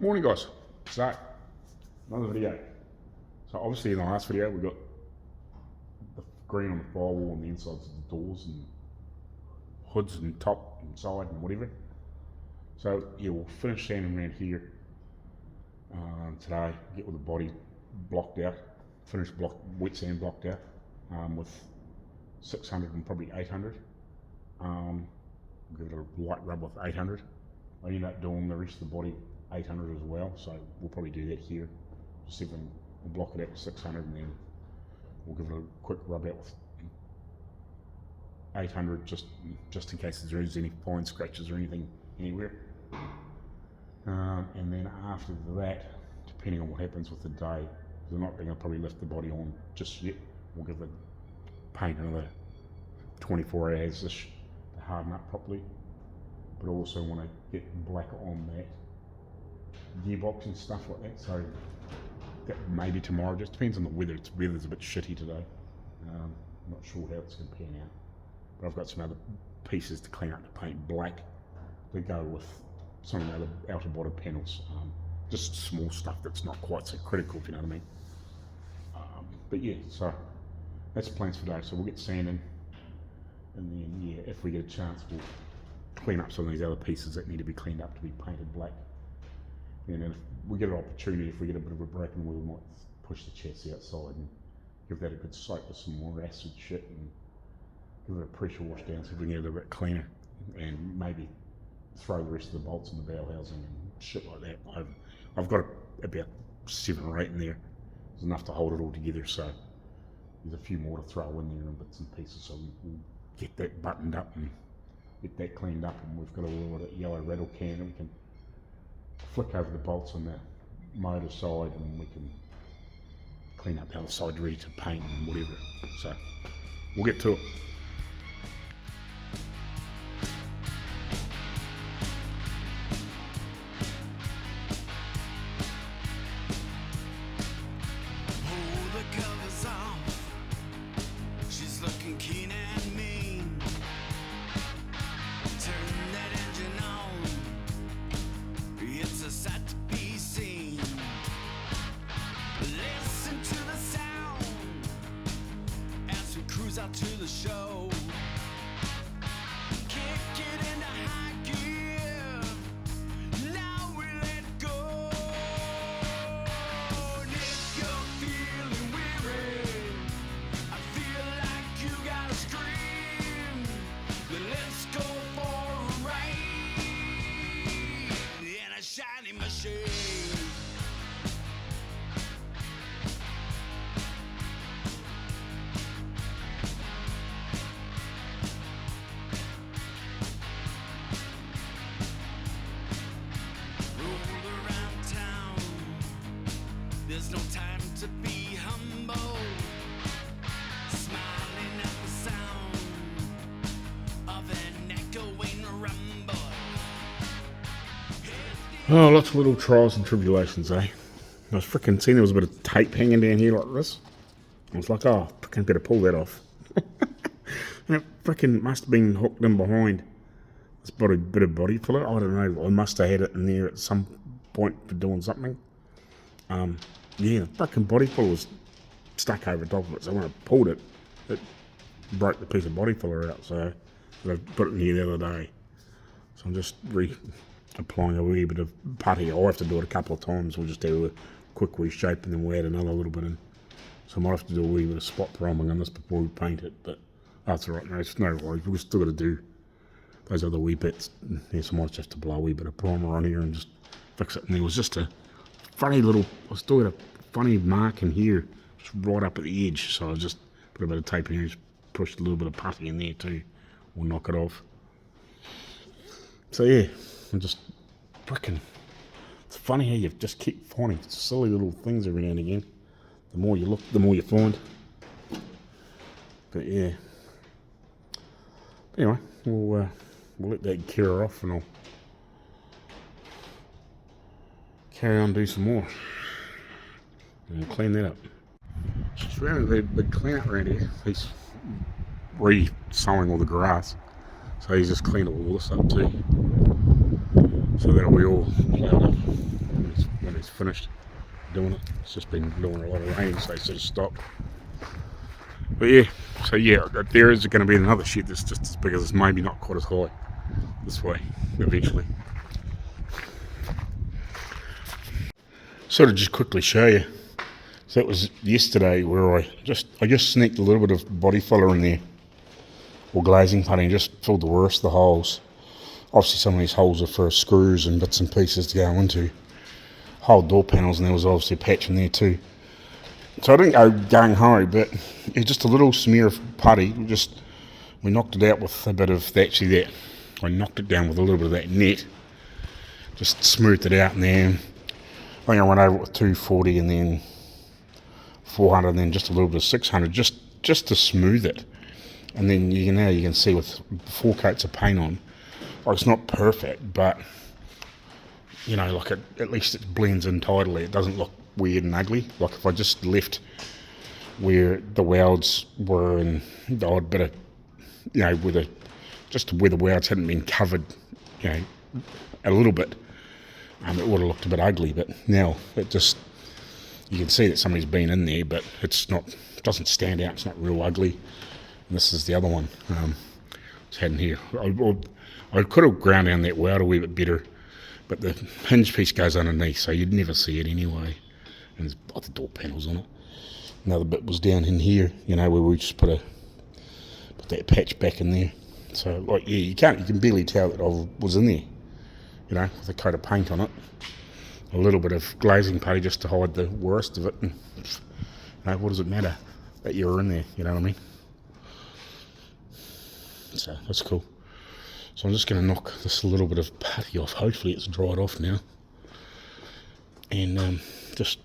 Morning guys, so another video. So obviously in the last video we got the green on the firewall and the insides of the doors and hoods and top and side and whatever. So yeah, we'll finish sanding around here today, get all the body blocked out, wet sand blocked out with 600 and probably 800. We'll give it a light rub with 800. I end up doing the rest of the body 800 as well, so we'll probably do that here. Just see if we'll block it out with 600 and then we'll give it a quick rub out with 800 just in case there is any fine scratches or anything anywhere. And then after that, depending on what happens with the day, they're not going to probably lift the body on just yet. We'll give the paint another 24 hours to harden up properly. But I also want to get black on that gearbox and stuff like that, so that maybe tomorrow, just depends on the weather. Weather's a bit shitty today. I'm not sure how it's going to pan out, but I've got some other pieces to clean up to paint black to go with some of the other outer bottom panels. Just small stuff that's not quite so critical, if you know what I mean. But yeah, so that's the plans for today. So we'll get sanding, and then yeah, if we get a chance, we'll clean up some of these other pieces that need to be cleaned up to be painted black. And then if we get an opportunity, if we get a bit of a break, and we might push the chassis outside and give that a good soak with some more acid shit and give it a pressure wash down so we can get it a bit cleaner, and maybe throw the rest of the bolts in the bow housing and shit like that. I've got about 7 or 8 in there. There's enough to hold it all together, so there's a few more to throw in there and bits and pieces, so we'll get that buttoned up and get that cleaned up. And we've got a little yellow rattle can and we can flick over the bolts on the motor side and we can clean up the other side ready to paint and whatever. So we'll get to it. Out to the show, kick it into high gear, now we let go. And if you're feeling weary, I feel like you gotta scream, then let's go for a ride in a shiny machine. There's no time to be humble, smiling at the sound of an echoing rumble. Oh, lots of little trials and tribulations, eh? I was freaking seeing there was a bit of tape hanging down here like this. I was like, oh, freaking better pull that off. And it freaking must have been hooked in behind this bit of body filler. I don't know, I must have had it in there at some point for doing something. Yeah, the fucking body filler was stuck over top of it, so when I pulled it, it broke the piece of body filler out, so I put it in here the other day. So I'm just applying a wee bit of putty. I'll have to do it a couple of times. We'll just do a quick reshape and then we'll add another little bit in. So I might have to do a wee bit of spot priming on this before we paint it, but that's alright, no, it's no worries. We've still got to do those other wee bits. Yes, I might just have to blow a wee bit of primer on here and just fix it. And there was just a funny little, I still had a funny mark in here, just right up at the edge, so I just put a bit of tape in here, just pushed a little bit of putty in there too, we'll knock it off. So yeah, I'm just freaking, it's funny how you just keep finding silly little things every now and again. The more you look, the more you find. But yeah, anyway, we'll let that cure off and I'll carry on and do some more and clean that up. Just around the big clean up around here. He's re-sowing all the grass, so he's just cleaned all this up too. So that'll be all cleaned up. he's finished doing it. It's just been blowing a lot of rain, so he sort of stopped. But yeah, so yeah, there is going to be another shed that's just as big as this, maybe not quite as high this way eventually. Sort of just quickly show you. So it was yesterday where I just sneaked a little bit of body filler in there, or glazing putty, and just filled the worst of the holes. Obviously some of these holes are for screws and bits and pieces to go into whole door panels, and there was obviously a patch in there too. So I didn't go gung-ho, but it's just a little smear of putty. We knocked it out with a bit of, I knocked it down with a little bit of that net. Just smoothed it out, and then I think I went over it with 240 and then 400 and then just a little bit of 600 just to smooth it. And then you can see with 4 coats of paint on, like, it's not perfect, but you know, like at least it blends in tidily. It doesn't look weird and ugly. Like if I just left where the welds were and the odd bit of, you know, where the welds hadn't been covered, you know, a little bit, it would have looked a bit ugly. But now it just, you can see that somebody's been in there, but it doesn't stand out. It's not real ugly. And this is the other one. It's had in here. I could have ground down that weld a wee bit better, but the hinge piece goes underneath, so you'd never see it anyway. And there's other door panels on it. Another bit was down in here, you know, where we just put that patch back in there. So, like, yeah, you can barely tell that I was in there, you know, with a coat of paint on it. A little bit of glazing putty just to hide the worst of it. And, you know, what does it matter that you were in there, you know what I mean? So, that's cool. So I'm just going to knock this little bit of putty off. Hopefully it's dried off now. And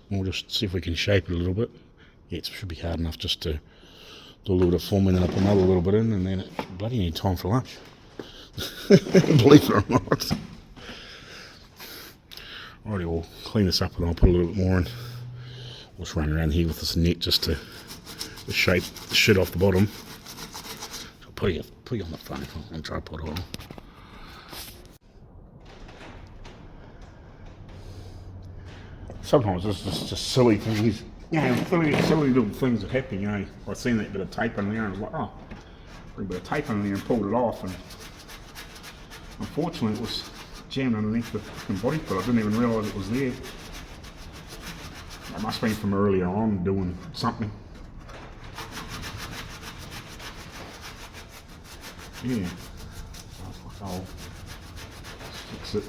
we'll just see if we can shape it a little bit. Yeah, it should be hard enough just to do a little bit of forming, then I put another little bit in, and then it's bloody need time for lunch. Believe it or not. Alrighty, we'll clean this up and I'll put a little bit more in. We'll just run around here with this net just to shape the shit off the bottom. So I'll put you on the front and try to put it on. Sometimes it's just silly things, you know, silly little things that happen, you know. I seen that bit of tape in there and I was like, oh, put a bit of tape in there and pulled it off, and unfortunately it was jammed underneath the fucking body put. I didn't even realise it was there. It must have been from earlier on doing something. Yeah. I'll fix it.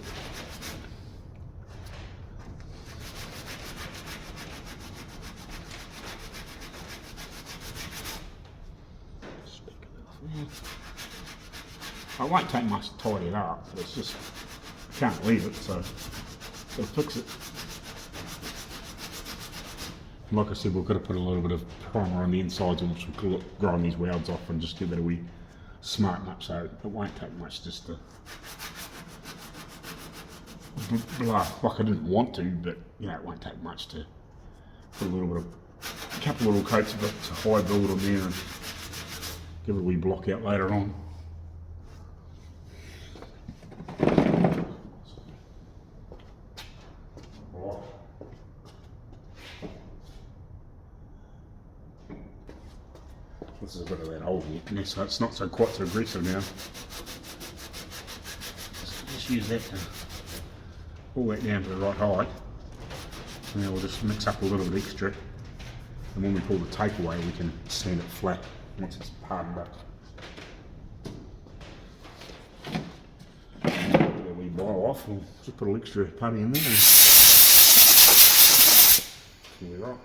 I won't take much to tidy it up, but it's just, I can't leave it, so gotta fix it. And like I said, we've got to put a little bit of primer on the insides, and we'll grind these welds off and just give it a wee smarten up, so it won't take much just to like I didn't want to, but you know, it won't take much to put a couple of little coats of it to hide build on there and give it a wee block out later on. This is a bit of that old net, so it's not quite so aggressive now. Just use that to pull that down to the right height. And then we'll just mix up a little bit extra. And when we pull the tape away, we can sand it flat once it's hardened up. Then we blow off, we'll just put a little extra putty in there. Here we are.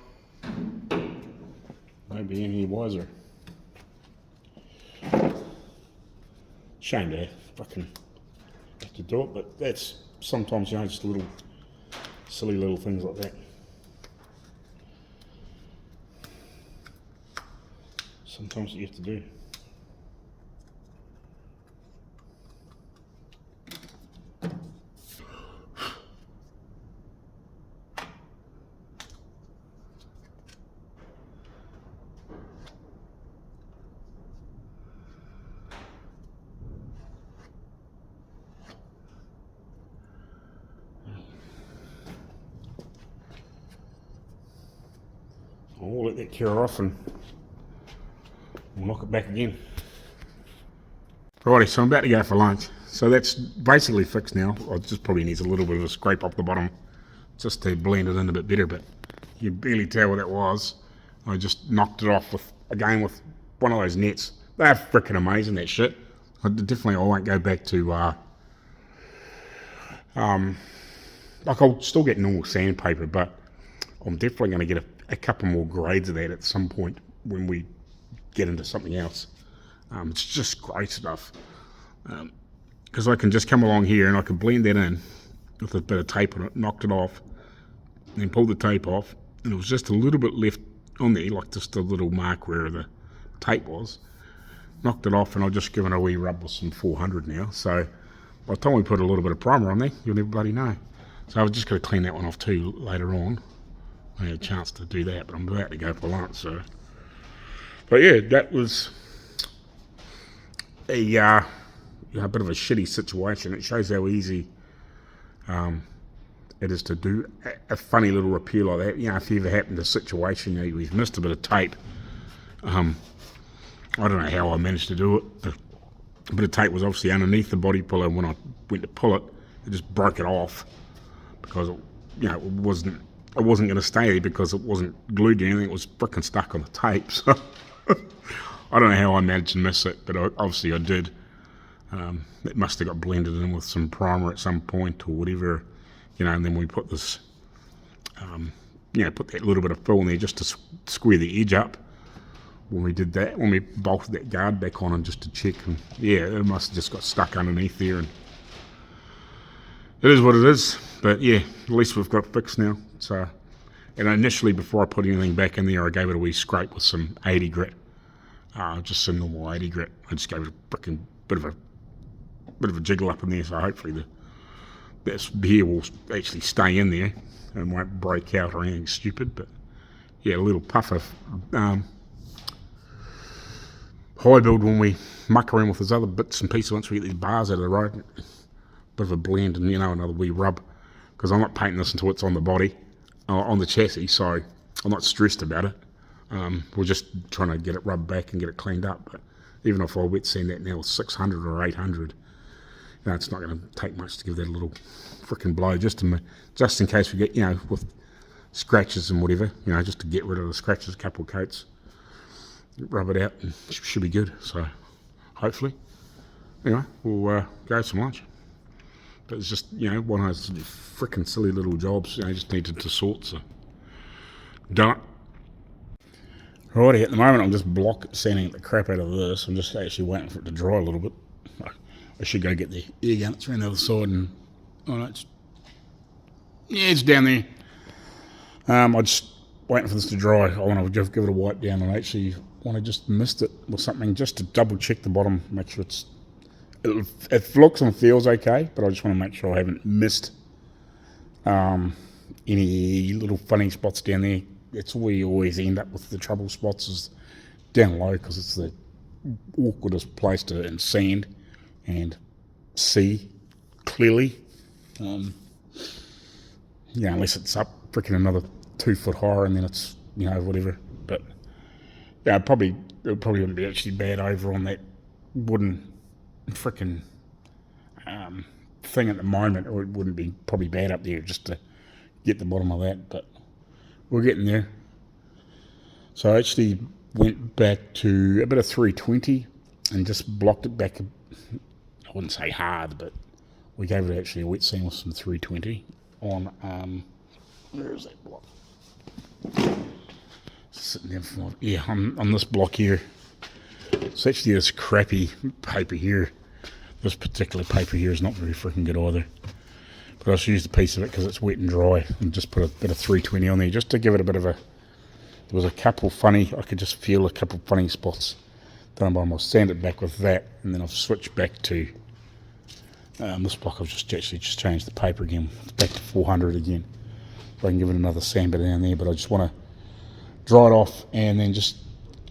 Nobody any wiser. Shame to fucking have to do it, but that's sometimes, you know, just little silly little things like that. Sometimes you have to do. I'll let that cure off and we'll knock it back again. Righty, so I'm about to go for lunch. So that's basically fixed now. It just probably needs a little bit of a scrape off the bottom just to blend it in a bit better, but you can barely tell what that was. I just knocked it off with one of those nets. They're freaking amazing, that shit. I won't go back to like I'll still get normal sandpaper, but I'm definitely going to get a couple more grades of that at some point when we get into something else. It's just great stuff, because I can just come along here and I can blend that in with a bit of tape on it, knocked it off, and then pulled the tape off, and it was just a little bit left on there, like just a little mark where the tape was. Knocked it off, and I've just given a wee rub with some 400 now, so by the time we put a little bit of primer on there, you'll never bloody know. So I've just got to clean that one off too later on. I had a chance to do that, but I'm about to go for lunch, so. But yeah, that was a bit of a shitty situation. It shows how easy it is to do a funny little repair like that. You know, if you ever happened to a situation, you know, we've missed a bit of tape. I don't know how I managed to do it. A bit of tape was obviously underneath the body puller, and when I went to pull it, it just broke it off because it wasn't going to stay there because it wasn't glued to anything. It was frickin' stuck on the tape. So I don't know how I managed to miss it, but obviously I did. It must have got blended in with some primer at some point or whatever, and then we put this, put that little bit of fill in there just to square the edge up. When we did that, when we bolted that guard back on and just to check, and yeah, it must have just got stuck underneath there, and it is what it is. But yeah, at least we've got it fixed now. So, and initially before I put anything back in there, I gave it a wee scrape with some 80 grit, just some normal 80 grit. I just gave it a freaking bit of a jiggle up in there, so hopefully that here will actually stay in there and won't break out or anything stupid. But yeah, a little puff of high build when we muck around with those other bits and pieces once we get these bars out of the road. Bit of a blend and another wee rub, because I'm not painting this until it's on the body, on the chassis, so I'm not stressed about it. We're just trying to get it rubbed back and get it cleaned up. But even if I wet sand that now with 600 or 800, it's not going to take much to give that a little frickin' blow, just in case we get with scratches and whatever, just to get rid of the scratches, a couple of coats, rub it out, and should be good. So hopefully, anyway, we'll go some lunch. But it's just one of those frickin' silly little jobs, just needed to sort. So done it. Righty, at the moment I'm just block sanding the crap out of this. I'm just actually waiting for it to dry a little bit. I should go get the air gun. It's around the other side, and it's down there. I'm just waiting for this to dry. I want to just give it a wipe down, and I actually want to just mist it with something just to double check the bottom, make sure it looks and feels okay, but I just want to make sure I haven't missed any little funny spots down there. It's where you always end up with the trouble spots, is down low, because it's the awkwardest place to sand and see clearly. Unless it's up freaking another 2 foot higher, and then it's whatever. But it probably wouldn't be actually bad over on that wooden freaking thing at the moment, or it wouldn't be probably bad up there just to get the bottom of that. But we're getting there. So I actually went back to a bit of 320 and just blocked it back. I wouldn't say hard, but we gave it actually a wet sand with some 320 on where is that block? Sitting there for on this block here. It's actually this crappy paper here. This particular paper here is not very freaking good either. But I just used a piece of it because it's wet and dry, and just put a bit of 320 on there just to give it a bit of a. There was a couple funny. I could just feel a couple funny spots. Then I'll sand it back with that, and then I've switched back to this block. I've just changed the paper again. It's back to 400 again. So I can give it another sand bit down there, but I just want to dry it off and then just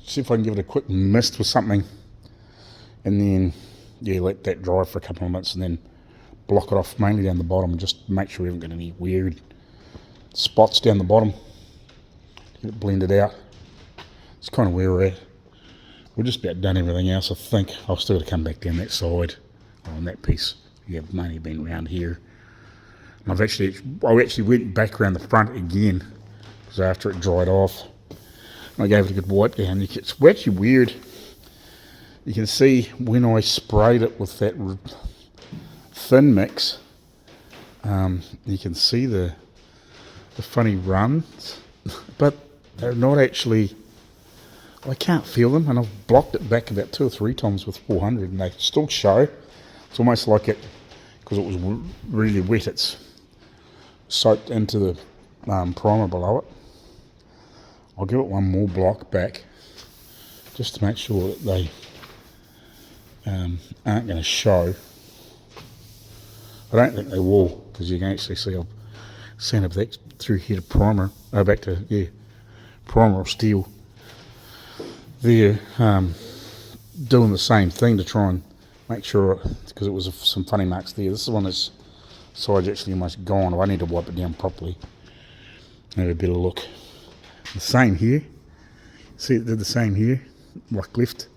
see if I can give it a quick mist with something, and then let that dry for a couple of minutes, and then block it off mainly down the bottom, just make sure we haven't got any weird spots down the bottom. Get it blended out. it's kind of where we're at. We're just about done everything else, I think. I've still got to come back down that side on that piece. Yeah, I've mainly been around here. And I actually went back around the front again because after it dried off, I gave it a good wipe down. It's actually weird. You can see when I sprayed it with that thin mix, you can see the funny runs, but they're not actually. I can't feel them, and I've blocked it back about 2 or 3 times with 400, and they still show. It's almost like it, because it was really wet, it's soaked into the primer below it. I'll give it one more block back, just to make sure that they aren't going to show. I don't think they will, because you can actually see I've sent it back through here to primer, back to, primer or steel. They're doing the same thing to try and make sure, because it was some funny marks there. This is one that's side's actually almost gone. I need to wipe it down properly. Have a better look. The same here. See, it did the same here, like left.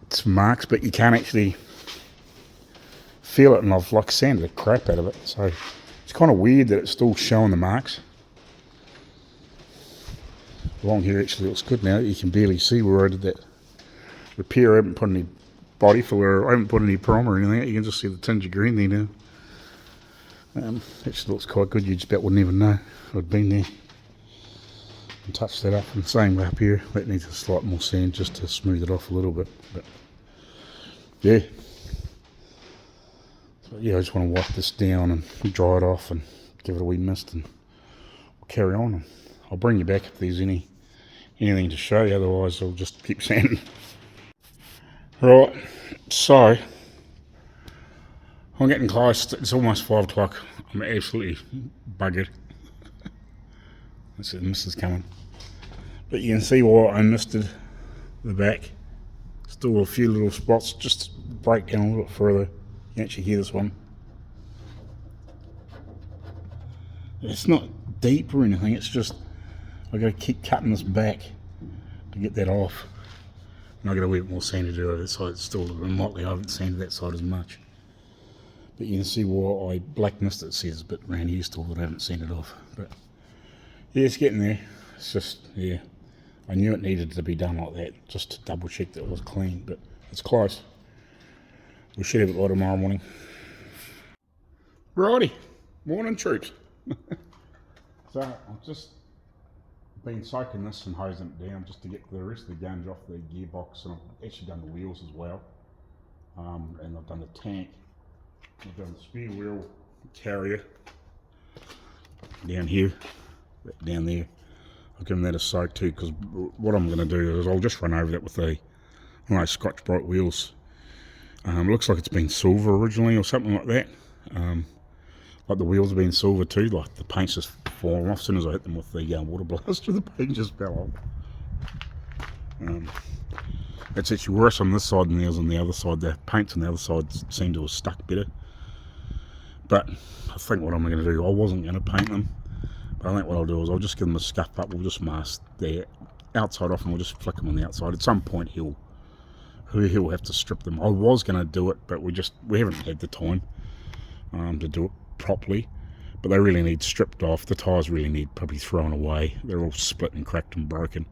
It's marks, but you can't actually feel it, and I've like sanded the crap out of it. So it's kind of weird that it's still showing the marks. Along here actually looks good now. You can barely see where I did that repair. I haven't put any body filler, I haven't put any primer or anything. You can just see the tinge of green there now. Actually looks quite good. You just about wouldn't even know I'd been there. And touch that up, and the same way up here. That needs a slight more sand just to smooth it off a little bit. But yeah. So yeah, I just want to wipe this down and dry it off and give it a wee mist, and we'll carry on. And I'll bring you back if there's anything to show you, otherwise I'll just keep sanding. Right, so I'm getting close. It's almost 5 o'clock. I'm absolutely buggered. That's it, the mist is coming. But you can see why I misted the back. Still a few little spots, just to break down a little bit further. You can actually hear this one. It's not deep or anything, it's just I've got to keep cutting this back to get that off. And I've got a wee bit more sand to do over that side. It's still a little motley. I haven't sanded that side as much. But you can see why I black mist it says, but around here still that I haven't sanded off. But yeah, it's getting there. It's just, yeah, I knew it needed to be done like that, just to double check that it was clean, but it's close. We should have it by tomorrow morning. Righty, morning troops. So I've just been soaking this and hosing it down just to get the rest of the guns off the gearbox, and I've actually done the wheels as well. And I've done the tank. I've done the spare wheel carrier down here, down there. I've given that a soak too, because what I'm going to do is I'll just run over that with one of those Scotch Brite wheels. It looks like it's been silver originally or something like that. Like the wheels have been silver too, like the paint's just falling off as soon as I hit them with the water blaster. The paint just fell off. It's actually worse on this side than it is on the other side. The paints on the other side seem to have stuck better. But I think what I'm going to do, I wasn't going to paint them, but I think what I'll do is I'll just give them a scuff up. We'll just mask the outside off and we'll just flick them on the outside. At some point he'll have to strip them. I was going to do it, but we haven't had the time to do it properly. But they really need stripped off. The tyres really need probably thrown away. They're all split and cracked and broken.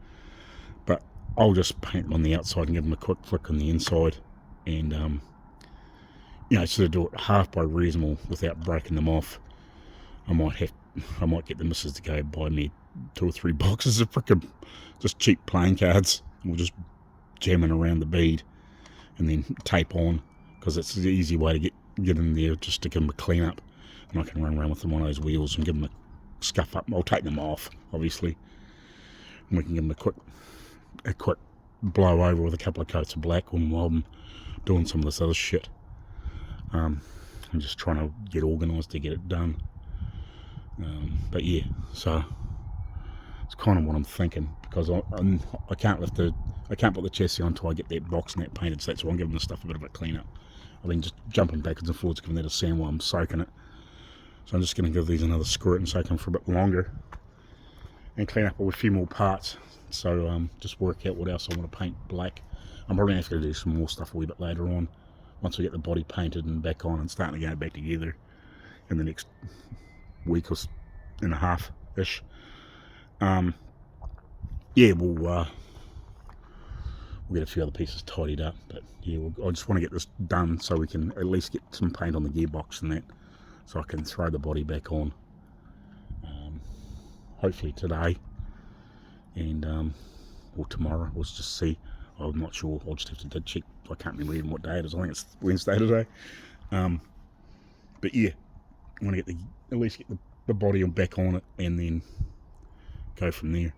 But I'll just paint them on the outside and give them a quick flick on the inside, and sort of do it halfway reasonable without breaking them off. I might get the missus to go buy me 2 or 3 boxes of frickin' just cheap playing cards, and we'll just jam it around the bead and then tape on, because it's the easy way to get in there, just to give them a clean up, and I can run around with them on those wheels and give them a scuff up. I'll take them off, obviously, and we can give them a quick blow over with a couple of coats of black while I'm doing some of this other shit. I'm just trying to get organised to get it done. But yeah, so it's kind of what I'm thinking, because I can't put the chassis on until I get that box and that painted, so that's why I'm giving the stuff a bit of a clean up. I've been just jumping backwards and forwards, giving that a sand while I'm soaking it. So I'm just going to give these another squirt and soak them for a bit longer. and clean up a few more parts. So just work out what else I want to paint black. I'm probably going to have to do some more stuff a wee bit later on, once we get the body painted and back on and starting to go back together in the next week or and a half ish. Yeah, we'll get a few other pieces tidied up, but yeah, I just want to get this done so we can at least get some paint on the gearbox and that, so I can throw the body back on, hopefully today, and or tomorrow. We'll just see. I'm not sure. I'll just have to check. I can't remember even what day it is. I think it's Wednesday today. But yeah, I want to get at least get the body back on it and then go from there.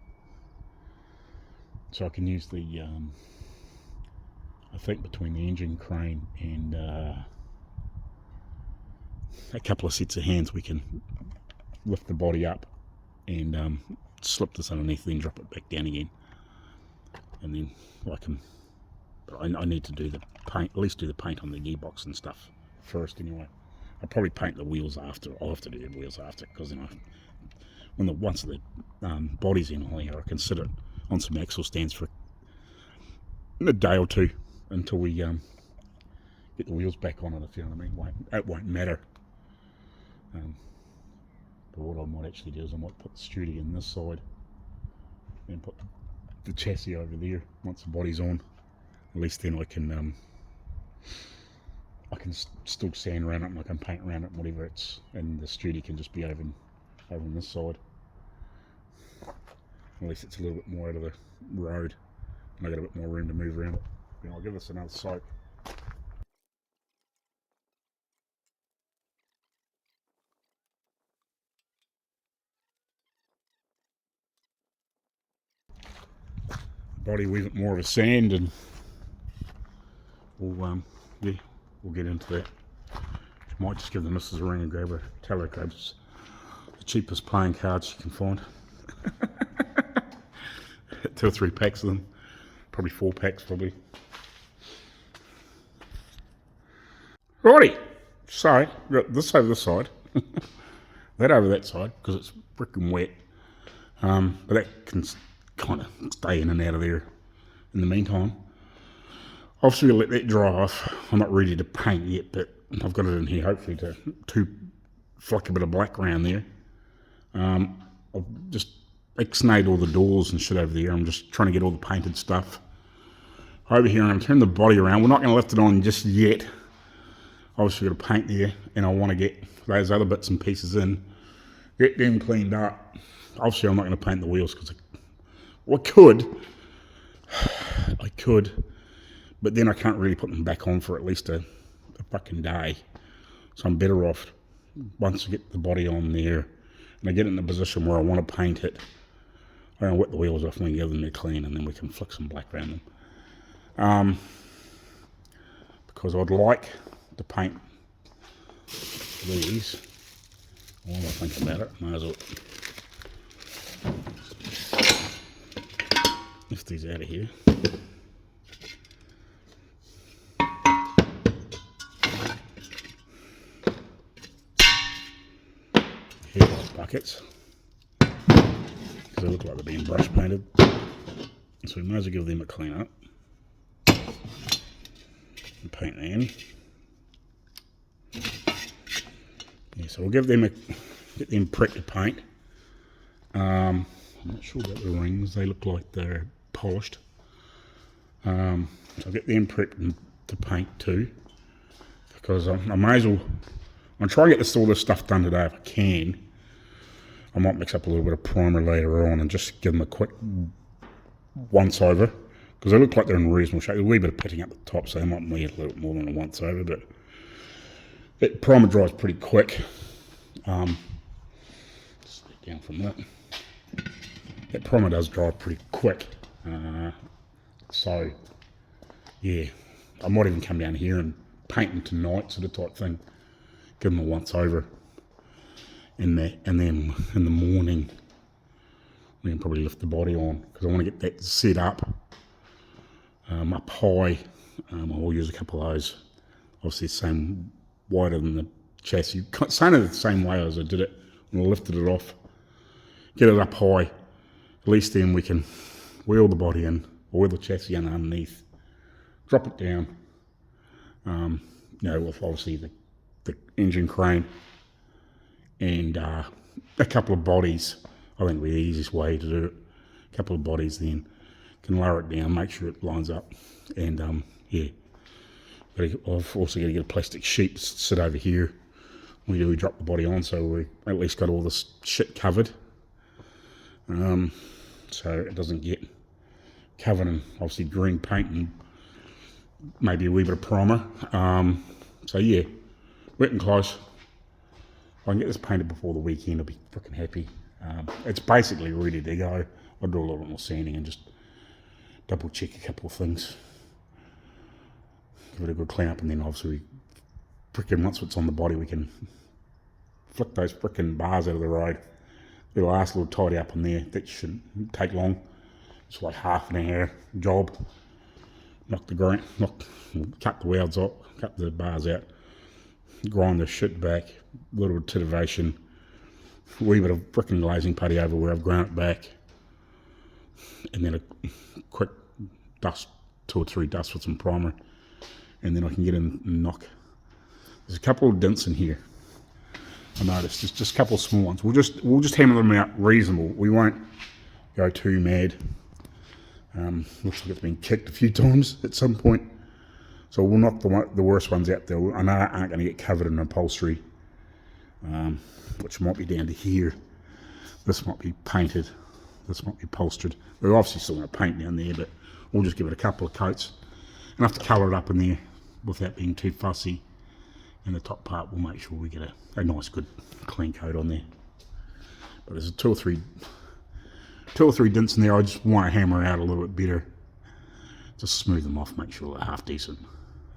So I can use the I think between the engine crane and a couple of sets of hands, we can lift the body up and slip this underneath, then drop it back down again, and then I need to do the paint, at least do the paint on the gearbox and stuff first anyway. I'll probably paint the wheels after. I'll have to do the wheels after, because once the body's in here, I can sit it on some axle stands for a day or two until we get the wheels back on it, if you know what I mean. It won't matter. But what I might actually do is I might put the Studi in this side and put the chassis over there once the body's on. At least then I can still sand around it and I can paint around it and whatever it's, and the Studi can just be over on this side. At least it's a little bit more out of the road and I got a bit more room to move around it. Then I'll give this another soak. Body a wee bit more of a sand, and we'll get into that. Might just give the missus a ring and grab tell her grabs the cheapest playing cards she can find. 2 or 3 packs of them, probably 4 packs probably. Righty, so got this over this side, that over that side, because it's freaking wet. But that can kind of stay in and out of there in the meantime. Obviously we'll let that dry off. I'm not ready to paint yet, but I've got it in here hopefully to flick a bit of black around there. I've just X-nayed all the doors and shit over there. I'm just trying to get all the painted stuff over here, and I'm turning the body around. We're not going to lift it on just yet. Obviously we've got to paint there, and I want to get those other bits and pieces in, get them cleaned up. Obviously I'm not going to paint the wheels because I could, but then I can't really put them back on for at least a fucking day. So I'm better off, once I get the body on there and I get it in a position where I want to paint it, I'm going to wet the wheels off and we give them a clean, and then we can flick some black around them. Because I'd like to paint these. While I think about it, might as well lift these out of here. Here's those buckets, because they look like they're being brush painted, so we might as well give them a clean up and paint them. Yeah, so we'll give them get them pricked to paint. I'm not sure about the rings, they look like they're polished. So I'll get them prepped to paint too, because I may as well, I'll try and get all this stuff done today if I can. I might mix up a little bit of primer later on and just give them a quick once over, because they look like they're in reasonable shape. There's a wee bit of pitting up the top, so they might need a little bit more than a once over, but that primer dries pretty quick. Step down from that. That primer does dry pretty quick. So yeah, I might even come down here and paint them tonight, sort of type thing. Give them a once over, and then in the morning we can probably lift the body on, because I want to get that set up up high. I'll use a couple of those, obviously the same wider than the chassis, kind of the same way as I did it when I lifted it off. Get it up high, At least then we can wheel the body in, wheel the chassis in underneath, drop it down, you know, with obviously the engine crane and a couple of bodies. I think would be the easiest way to do it. A couple of bodies, then can lower it down, make sure it lines up, and yeah. But I've also got to get a plastic sheet to sit over here when we drop the body on, so we at least got all this shit covered, so it doesn't get covered in obviously green paint and maybe a wee bit of primer. So yeah, getting close. If I can get this painted before the weekend, I'll be freaking happy. It's basically ready to go. I'll do a little bit more sanding and just double check a couple of things. Give it a good clean up, and then obviously frickin' once it's on the body, we can flick those frickin' bars out of the road. The last little tidy up in there, that shouldn't take long. It's like half an hour job. Cut the welds up, cut the bars out, grind the shit back, a little titivation, a wee bit of frickin' glazing putty over where I've ground it back, and then a quick dust, 2 or 3 dusts with some primer, and then I can get in and knock. There's a couple of dents in here. I noticed just a couple of small ones. We'll just hammer them out reasonable. We won't go too mad. Looks like it's been kicked a few times at some point. So we'll knock the worst ones out there. I know I aren't going to get covered in upholstery, which might be down to here. This might be painted. This might be upholstered. We're obviously still going to paint down there, but we'll just give it a couple of coats. Enough to colour it up in there without being too fussy. And the top part, we'll make sure we get a nice, good, clean coat on there. But there's two or three dents in there. I just want to hammer out a little bit better. Just smooth them off, make sure they're half decent.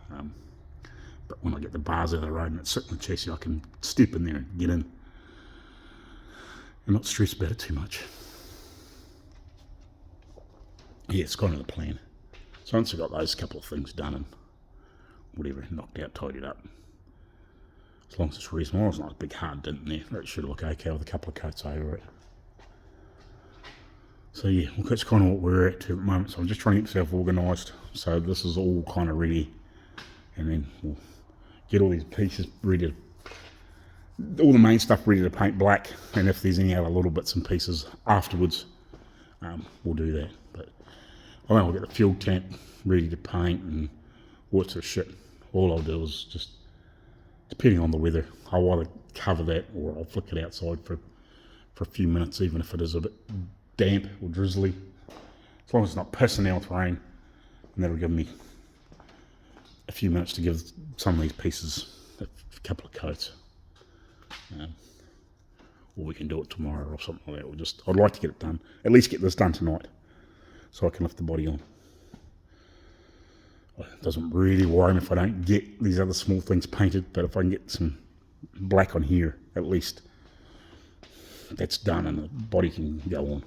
But when I get the bars out of the road and it's sitting in the chassis, I can step in there and get in. And not stress about it too much. Yeah, it's kind of the plan. So once I've got those couple of things done and whatever, knocked out, tidied up, as long as it's reasonable, it's not a big hard dent in there. It should look okay with a couple of coats over it. So yeah, well, that's kind of what we're at the moment. So I'm just trying to get myself organised. So this is all kind of ready, and then we'll get all these pieces ready, all the main stuff ready to paint black. And if there's any other little bits and pieces afterwards, we'll do that. But I think I'll get the fuel tank ready to paint and all sorts of shit. All I'll do is just, depending on the weather, I'll either cover that or I'll flick it outside for a few minutes, even if it is a bit damp or drizzly. As long as it's not pissing out with rain, and that'll give me a few minutes to give some of these pieces a couple of coats. Or we can do it tomorrow or something like that. I'd like to get it done, at least get this done tonight, so I can lift the body on. It doesn't really worry me if I don't get these other small things painted, but if I can get some black on here, at least that's done and the body can go on.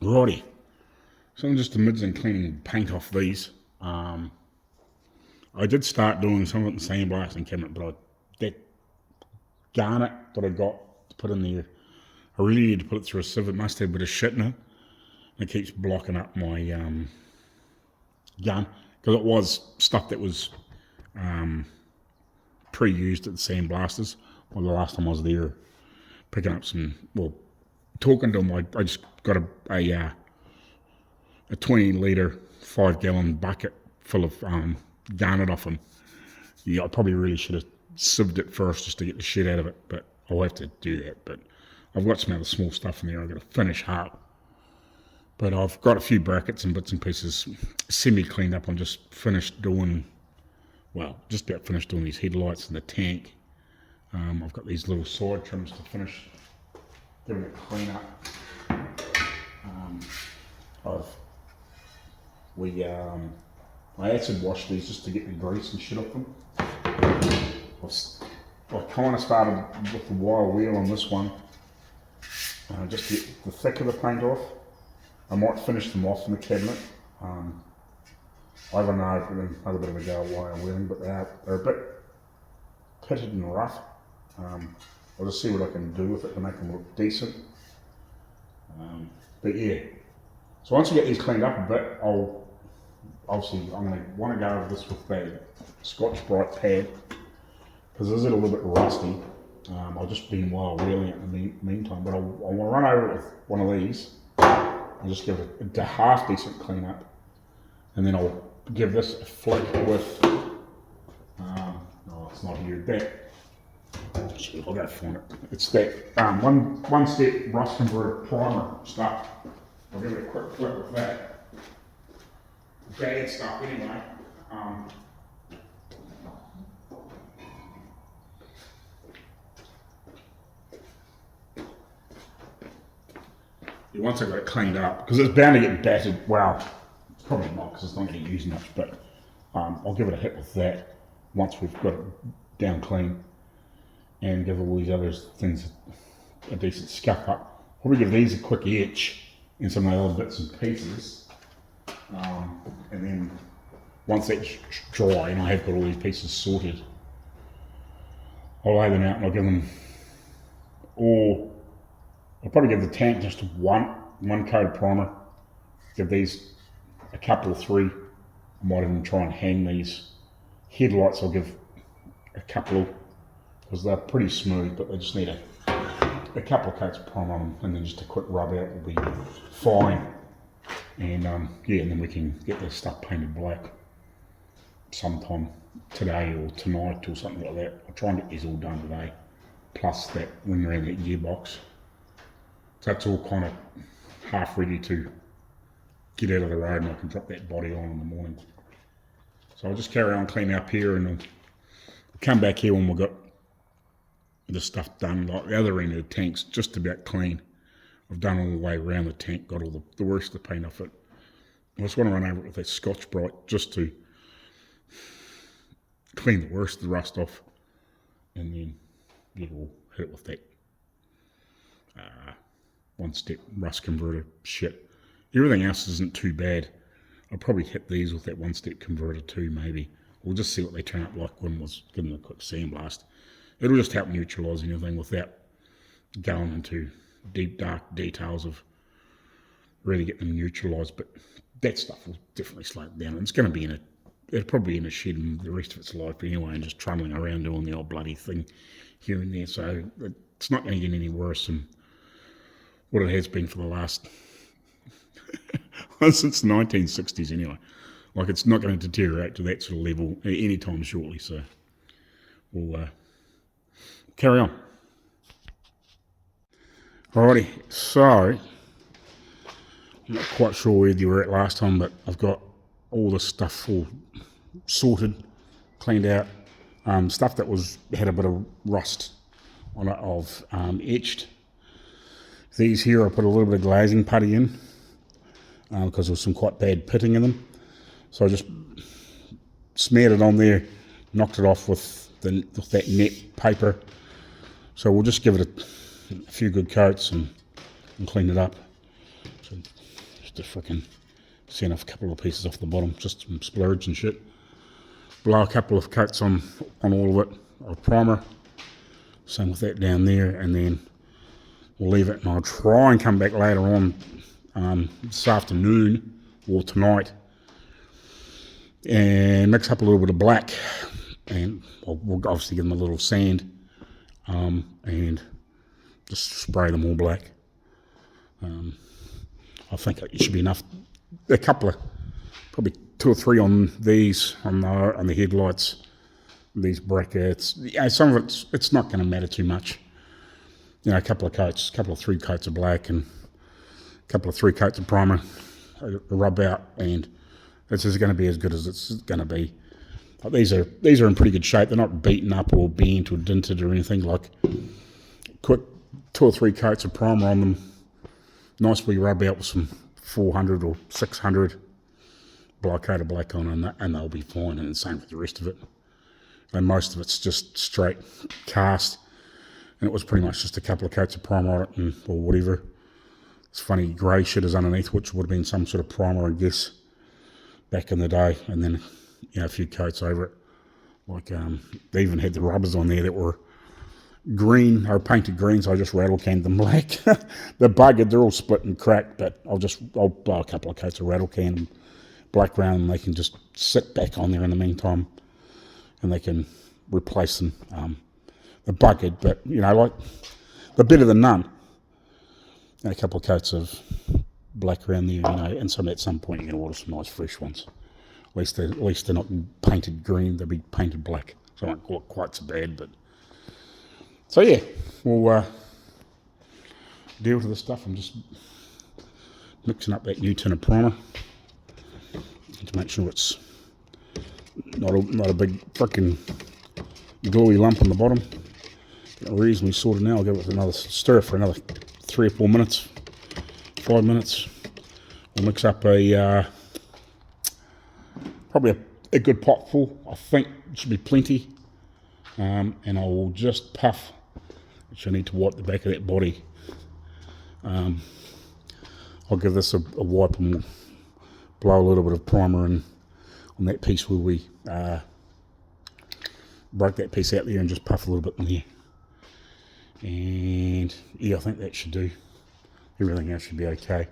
Righty, so I'm just amidst and cleaning paint off these. I did start doing some of it in sandblasting cabinet, but that garnet that I got to put in there, I really need to put it through a sieve. It must have a bit of shit in it. It keeps blocking up my gun, because it was stuff that was pre-used at the sandblasters. Well, the last time I was there, picking up some, talking to them, I just got a 20 litre 5 gallon bucket full of garnet off them. Yeah, I probably really should have sieved it first just to get the shit out of it, but I'll have to do that. But I've got some other small stuff in there I've got to finish up. But I've got a few brackets and bits and pieces semi-cleaned up. I'm just finished doing, just about finished doing these headlights and the tank. I've got these little side trims to finish giving it clean up. I acid washed these just to get the grease and shit off them. I kind of started with the wire wheel on this one, just to get the thick of the paint off. I might finish them off in the cabinet. I don't know if we're another bit of a go at wire wheeling, but they're a bit pitted and rough. I'll just see what I can do with it to make them look decent. But yeah, so once you get these cleaned up a bit, I'm going to want to go over this with the Scotch-Brite pad because it's a little bit rusty. I'll just be while reeling it in the meantime, but I want to run over it with one of these. I'll just give it a half decent clean up, and then I'll give this a flick with, no, it's not here, that, shit, I'll go find it. It's that one step rust converter primer stuff. I'll give it a quick flick with that. Bad stuff anyway. Once I got it cleaned up, because it's bound to get battered, well, it's probably not because it's not going to use much, but I'll give it a hit with that once we've got it down clean and give all these other things a decent scuff up. Probably give these a quick etch in some of the other bits and pieces. And then once that's dry and I have got all these pieces sorted, I'll lay them out and I'll give them all. I'll probably give the tank just one coat of primer. Give these a couple of three. I might even try and hang these headlights. I'll give a couple of, because they're pretty smooth, but they just need a couple of coats of primer on them, and then just a quick rub out will be fine. And yeah, and then we can get this stuff painted black sometime today or tonight or something like that. I'll try and get these all done today, plus that ring around that gearbox. So that's all kind of half ready to get out of the road, and I can drop that body on in the morning. So I'll just carry on cleaning up here, and I'll come back here when we've got the stuff done. Like the other end of the tank's just about clean. I've done all the way around the tank, got all the worst of the paint off it. I just want to run over it with that Scotch-Brite just to clean the worst of the rust off, and then we'll hit it with that one-step rust converter shit. Everything else isn't too bad. I'll probably hit these with that one-step converter too, maybe. We'll just see what they turn up like when I was giving them a quick sandblast. It'll just help neutralise anything without going into deep, dark details of really getting them neutralised. But that stuff will definitely slow it down. It's going to be it'll probably be in a shed in the rest of its life anyway, and just trundling around doing the old bloody thing here and there. So it's not going to get any worse than what it has been for the last since the 1960s anyway. Like, it's not going to deteriorate to that sort of level anytime shortly. So we'll carry on. Alrighty, so I'm not quite sure where you were at last time, but I've got all this stuff all sorted, cleaned out. Stuff that had a bit of rust on it, I've etched. These here I put a little bit of glazing putty in because there was some quite bad pitting in them. So I just smeared it on there, knocked it off with that net paper. So we'll just give it a few good coats and clean it up. So just to frickin' sand off a couple of pieces off the bottom, just some splurge and shit. Blow a couple of coats on all of it, of primer. Same with that down there, and then we'll leave it, and I'll try and come back later on this afternoon or tonight and mix up a little bit of black, and we'll obviously give them a little sand and just spray them all black. I think it should be enough. A couple of, probably 2 or 3 on these, on the headlights, these brackets. Yeah, some of it's not going to matter too much. You know, a couple of 3 coats of black and a couple of 3 coats of primer, rub out, and this is going to be as good as it's going to be. Like these are in pretty good shape. They're not beaten up or bent or dinted or anything. Like, quick 2 or 3 coats of primer on them, nicely rub out with some 400 or 600, blow a coat of black on, and they'll be fine. And the same with the rest of it. And most of it's just straight cast. And it was pretty much just a couple of coats of primer on it, or whatever. This funny grey shit is underneath, which would have been some sort of primer, I guess, back in the day. And then, you know, a few coats over it. Like, they even had the rubbers on there that were green, or painted green, so I just rattle canned them black. They're buggered, they're all split and cracked, but I'll blow a couple of coats of rattle can and black round, and they can just sit back on there in the meantime, and they can replace them. They're buggered, but you know, like, they're better than none. And a couple of coats of black around there, you know, and at some point you can order some nice fresh ones. At least they're not painted green, they'll be painted black. So I won't call it quite so bad, but so yeah, we'll deal with this stuff. I'm just mixing up that new tin of primer to make sure it's not a big freaking gluey lump on the bottom. Got it reasonably sorted now. I'll give it another stir for another 3 or 4 minutes, 5 minutes. We'll mix up probably a good pot full. I think it should be plenty. And I will just puff, which I need to wipe the back of that body. I'll give this a wipe and we'll blow a little bit of primer in on that piece where we break that piece out there, and just puff a little bit in there. And yeah, I think that should do. Everything else should be okay.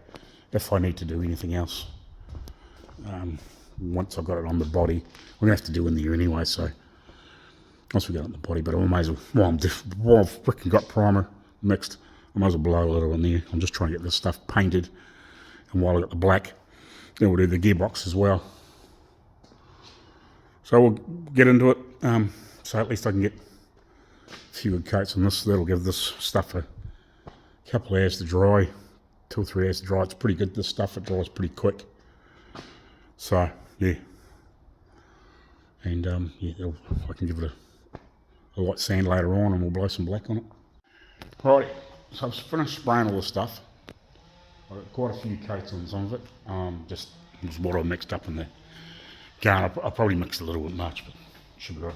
If I need to do anything else, once I've got it on the body, we're going to have to do in there anyway, so once we get it on the body, but I might as well, while I've freaking got primer mixed, I might as well blow a little in there. I'm just trying to get this stuff painted, and while I've got the black, then we'll do the gearbox as well. So we'll get into it. So at least I can get a few good coats on this. That'll give this stuff a couple of hours to dry, 2 or 3 hours to dry. It's pretty good, this stuff. It dries pretty quick. So yeah, and yeah, I can give it a light sand later on, and we'll blow some black on it. Right, so I've finished spraying all this stuff. I've got quite a few coats on some of it. Just what I mixed up in the gun. I probably mixed a little bit much, but should be right.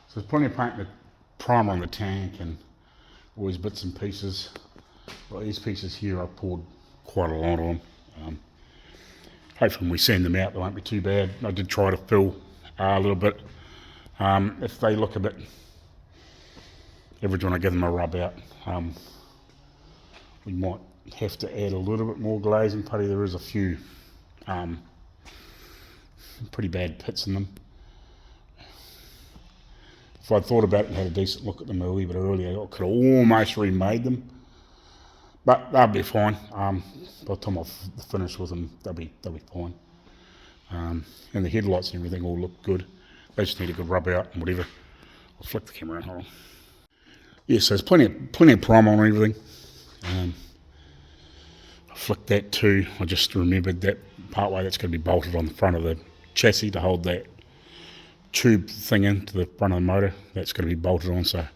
So there's plenty of paint, the primer on the tank, and all these bits and pieces. Well, these pieces here I poured quite a lot on. Hopefully when we send them out they won't be too bad. I did try to fill a little bit. If they look a bit average when I give them a rub out, we might have to add a little bit more glazing putty. There is a few pretty bad pits in them. If I'd thought about it and had a decent look at them a wee bit earlier, I could have almost remade them, but they'll be fine. By the time I've finished with them, they'll be fine. And the headlights and everything all look good. They just need a good rub out and whatever. I'll flick the camera out. Hold on. Yeah, so there's plenty of primer on everything. I flicked that too. I just remembered that part way that's going to be bolted on the front of the chassis to hold that tube thing into the front of the motor. That's going to be bolted on, so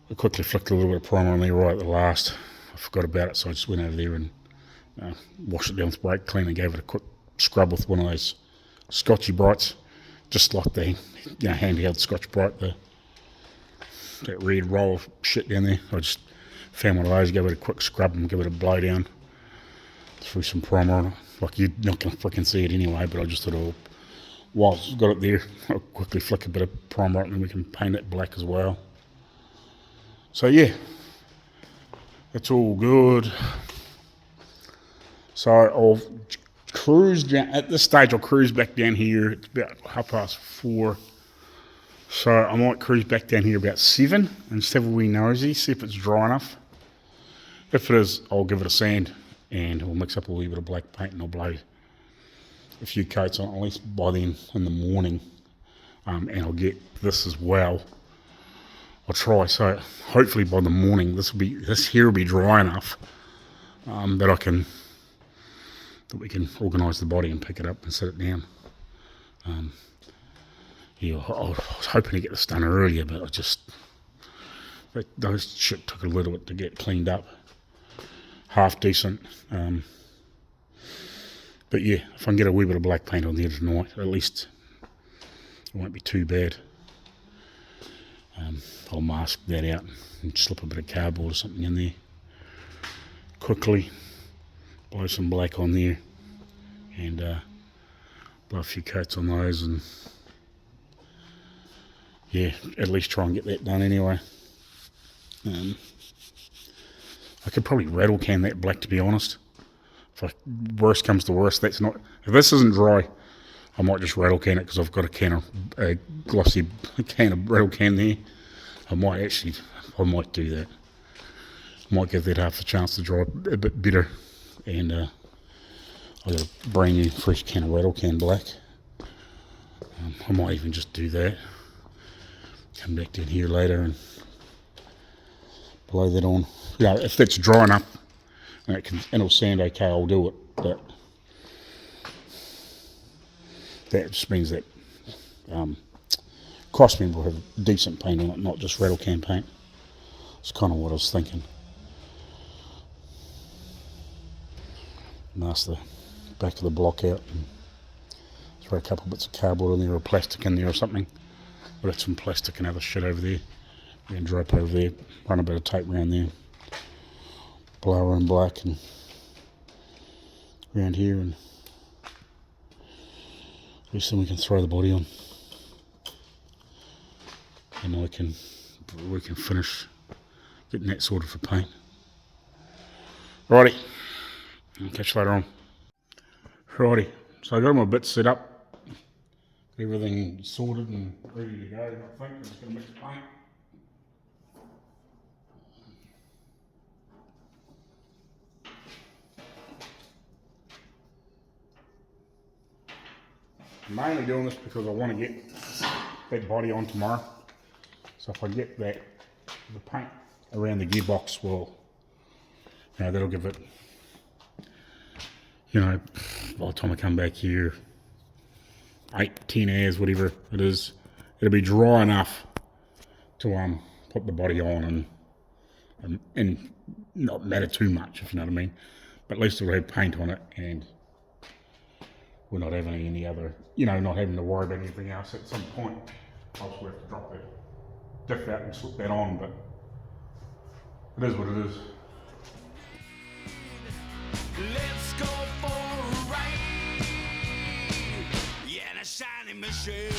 I quickly flicked a little bit of primer on there right at the last. I forgot about it, so I just went over there and washed it down with brake clean and gave it a quick scrub with one of those Scotchy Brights, just like the handheld Scotch Bright, that red roll of shit down there. I just found one of those, gave it a quick scrub and give it a blow down, threw some primer on it. Like, you're not going to freaking see it anyway, but I just thought, while I've got it there, I'll quickly flick a bit of primer on it and then we can paint it black as well. So yeah, it's all good. So I'll cruise down, at this stage I'll cruise back down here. It's about 4:30. So I might cruise back down here about 7 and just have a wee nosy, see if it's dry enough. If it is, I'll give it a sand and we'll mix up a wee bit of black paint and I'll blow a few coats on it, at least by then in the morning. And I'll get this as well. I'll try, so hopefully by the morning this here will be dry enough that we can organise the body and pick it up and set it down. Yeah, I was hoping to get this done earlier, but those shit took a little bit to get cleaned up. Half decent. But yeah, if I can get a wee bit of black paint on there tonight, at least it won't be too bad. I'll mask that out and slip a bit of cardboard or something in there. Quickly blow some black on there and blow a few coats on those, and yeah, at least try and get that done anyway. I could probably rattle can that black, to be honest. If worst comes to worst, that's not. If this isn't dry, I might just rattle can it because I've got a glossy can of rattle can there. I might do that. I might give that half a chance to dry a bit better. And I got a brand new fresh can of rattle can black. I might even just do that. Come back down here later and blow that on. Yeah, if that's dry enough and it'll sand okay, I'll do it. But that just means that Crossman will have decent paint on it, not just rattle can paint. It's kind of what I was thinking. Mask the back of the block out and throw a couple bits of cardboard in there or plastic in there or something. We've got some plastic and other shit over there. We can drop over there, run a bit of tape around there, blow her in black and around here, and at least then we can throw the body on. And we can finish getting that sorted for paint. Righty, I'll catch you later on. Righty, so I got my bits set up, everything sorted and ready to go. I think I'm just going to mix paint. I'm mainly doing this because I want to get that body on tomorrow. So if I get the paint around the gearbox, well, that'll give it, by the time I come back here, 8-10 hours, whatever it is, it'll be dry enough to put the body on and not matter too much, if you know what I mean. But at least it'll have paint on it, and we're not having any other, not having to worry about anything else at some point. I'll just have to drop that diff out and slip that on, but it is what it is. Let's go for a ride. Yeah, in a shiny machine.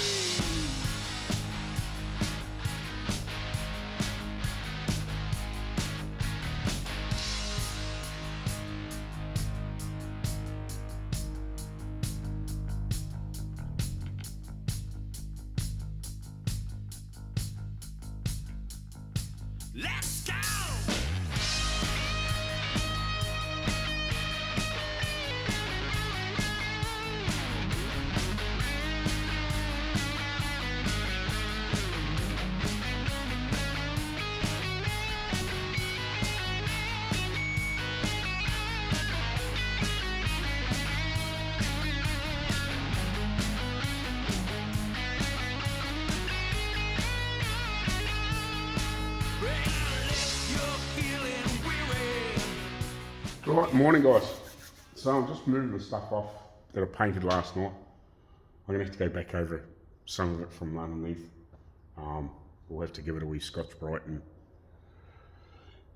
Let's go! Right, morning guys. So I'm just moving the stuff off that I painted last night. I'm gonna have to go back over some of it from underneath. We'll have to give it a wee Scotch-Brite and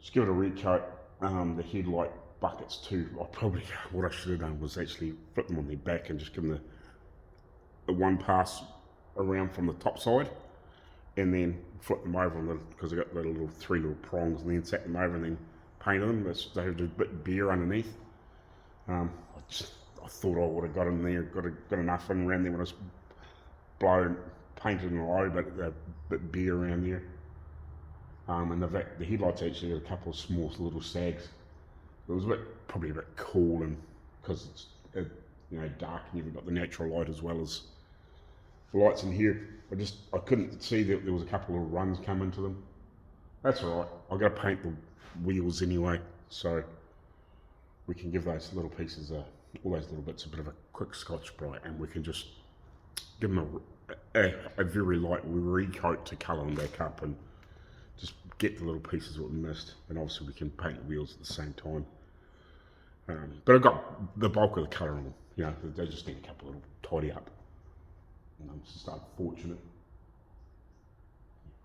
just give it a recoat. The headlight buckets too. What I should have done was actually flip them on their back and just give them the one pass around from the top side, and then flip them over on because I got the little 3 little prongs, and then set them over and then painted them. They have a bit bare underneath. I thought I would have got in there, got enough in around there when I was blowing, painted in low, but they're a bit bare around there. And the headlights actually got a couple of small little sags. It was probably a bit cool, and because it's dark and you've got the natural light as well as the lights in here. I couldn't see that there was a couple of runs come into them. That's alright. I've got to paint the wheels anyway, so we can give those little pieces, all those little bits, a bit of a quick Scotch-Brite, and we can just give them a very light recoat to colour them back up and just get the little pieces that we missed, and obviously we can paint the wheels at the same time. But I've got the bulk of the colour on them, they just need a couple of little tidy up. It's just unfortunate.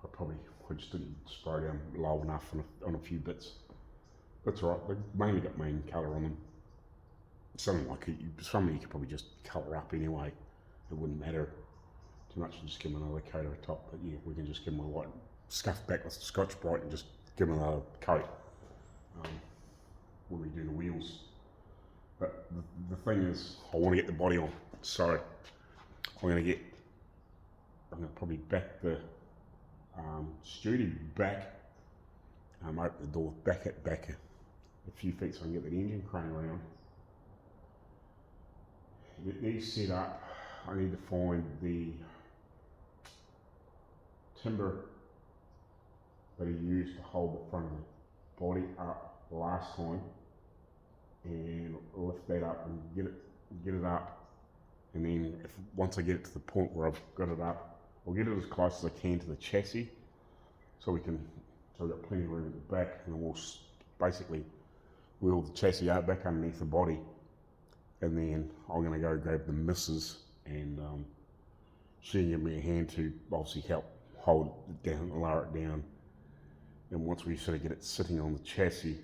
I just didn't spray down low enough on a few bits. That's all right, they mainly got main colour on them. Something you could probably just colour up anyway. It wouldn't matter too much to just give them another coat over top, but yeah, we can just give them a light scuff back with Scotch Brite and just give them another coat when we do the wheels. But the thing is, I want to get the body on, so I'm going to probably back the Studi back, open the door back a few feet so I can get the engine crane around. Get these set up. I need to find the timber that he used to hold the front of the body up last time, and lift that up and get it up, and then once I get it to the point where I've got it up, I'll get it as close as I can to the chassis so we've got plenty of room at the back, and then we'll basically wheel the chassis out back underneath the body, and then I'm going to go grab the missus and she can give me a hand to obviously help hold it down, lower it down, and once we sort of get it sitting on the chassis,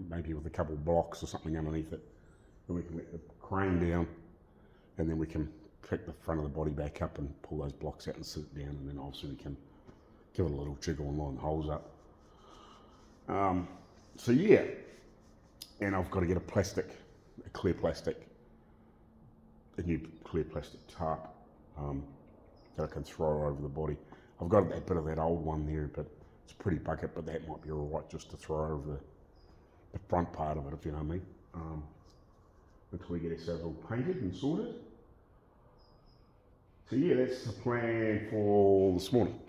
maybe with a couple of blocks or something underneath it, then we can let the crane down, and then we can pick the front of the body back up and pull those blocks out and sit it down, and then obviously we can give it a little jiggle and line the holes up. So yeah, and I've got to get a clear plastic, a new clear plastic tarp that I can throw over the body. I've got a bit of that old one there, but it's a pretty bucket, but that might be all right just to throw over the front part of it, if you know what I mean, until we get ourselves all painted and sorted. So yeah, that's the plan for this morning.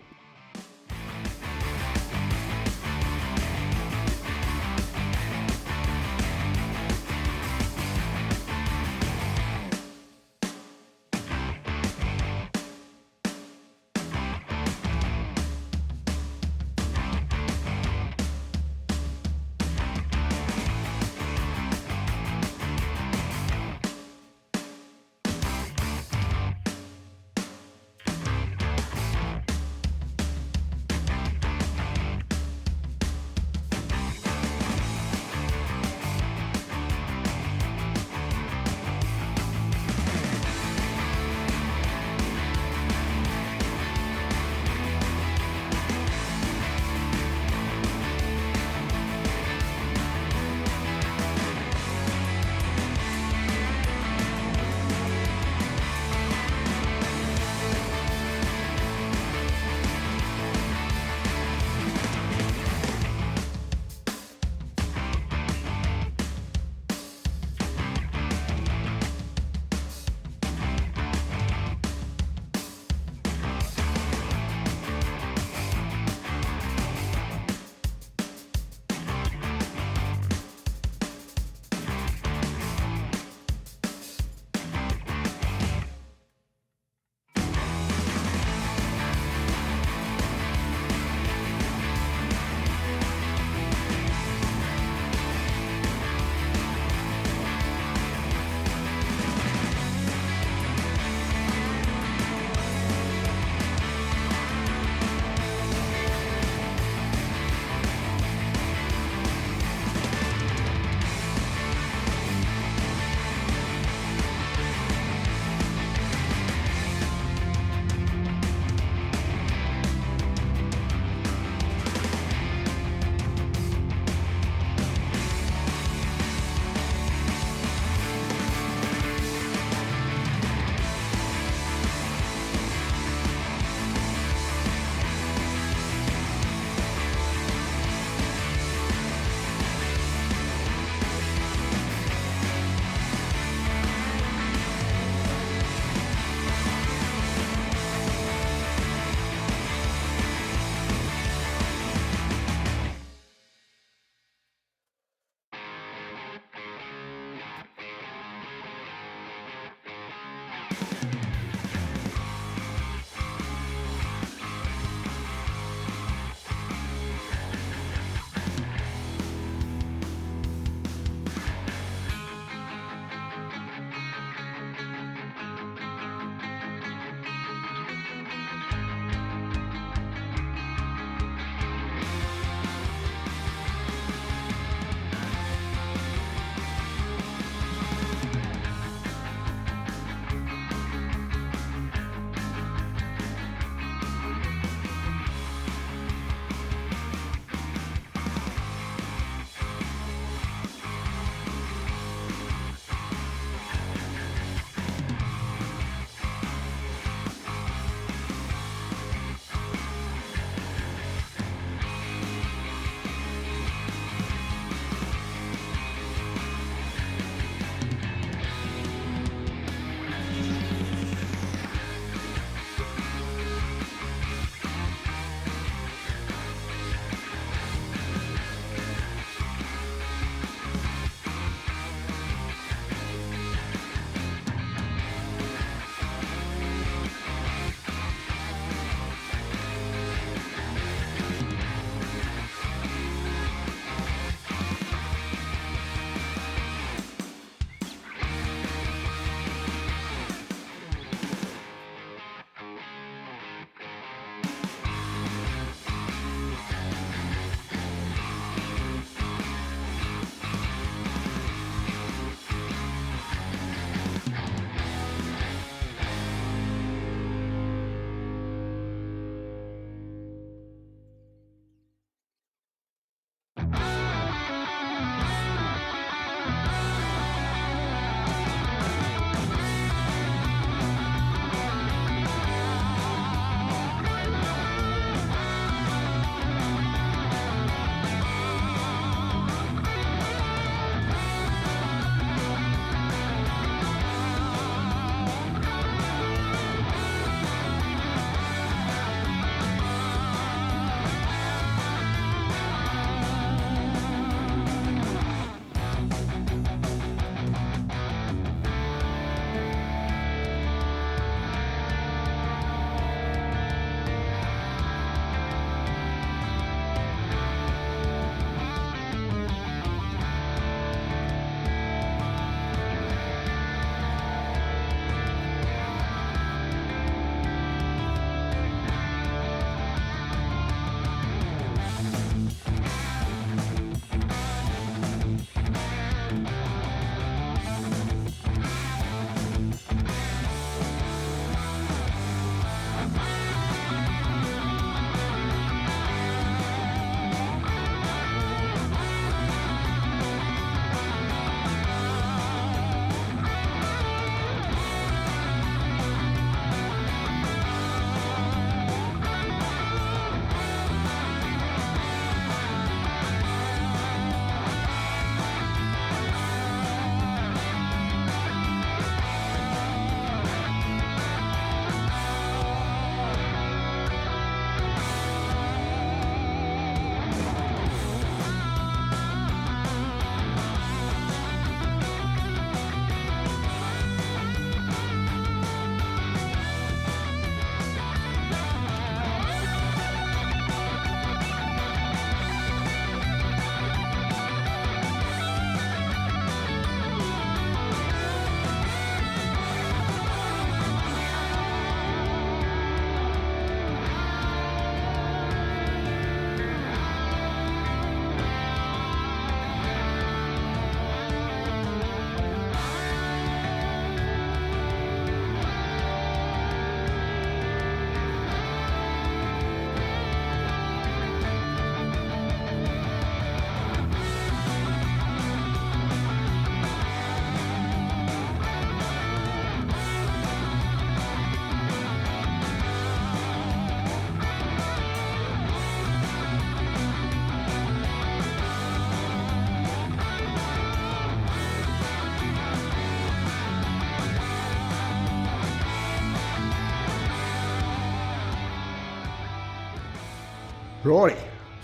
Righty,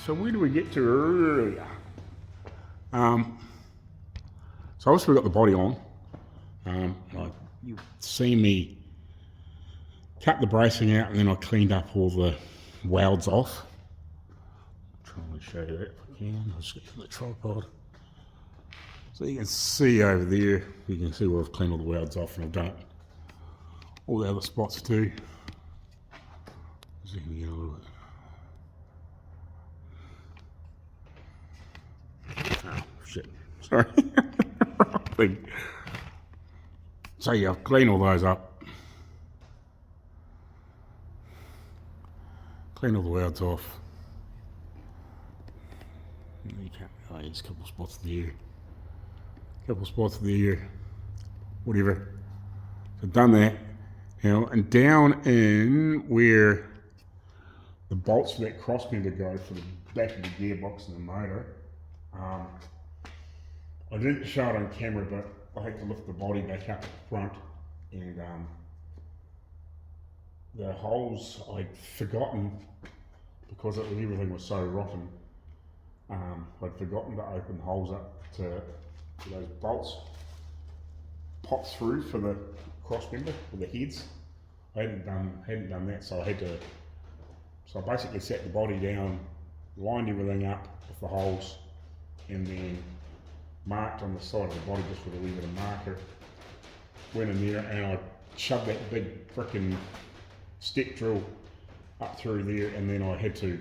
so where do we get to earlier? So obviously we got the body on. You've seen me cut the bracing out and then I cleaned up all the welds off. Trying to show you that if I can. I'll just get to the tripod. So you can see over there, you can see where I've cleaned all the welds off and I've done it. All the other spots too. Zoom in a little bit. Oh, shit. Sorry. So yeah, I've cleaned all those up. Clean all the welds off. You can't, oh, there's a couple of spots there. Couple of spots there. Whatever. So I've done that. Now, and down in where the bolts for that cross member go for the back of the gearbox and the motor, I didn't show it on camera, but I had to lift the body back up at the front, and the holes I'd forgotten because everything was so rotten. I'd forgotten to open holes up to those bolts pop through for the cross member or the heads. I hadn't done that, so I had to. So I basically set the body down, lined everything up with the holes, and then marked on the side of the body just with a wee bit of marker. Went in there and I shoved that big frickin' step drill up through there, and then I had to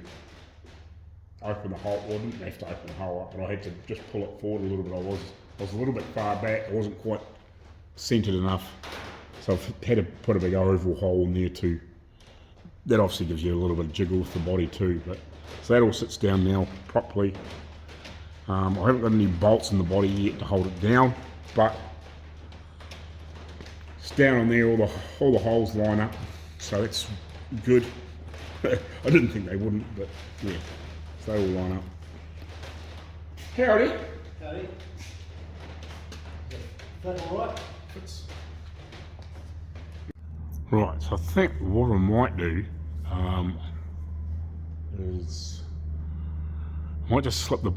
open the hole. Well, I didn't have to open the hole up, but I had to just pull it forward a little bit. I was a little bit far back. I wasn't quite centered enough, so I've had to put a big oval hole in there too. That obviously gives you a little bit of jiggle with the body too. But so that all sits down now properly. I haven't got any bolts in the body yet to hold it down, but it's down on there. All the holes line up, so it's good. I didn't think they wouldn't, but yeah, so they all line up. Howdy. Howdy. Is that alright? Right, so I think what I might do is I might just slip the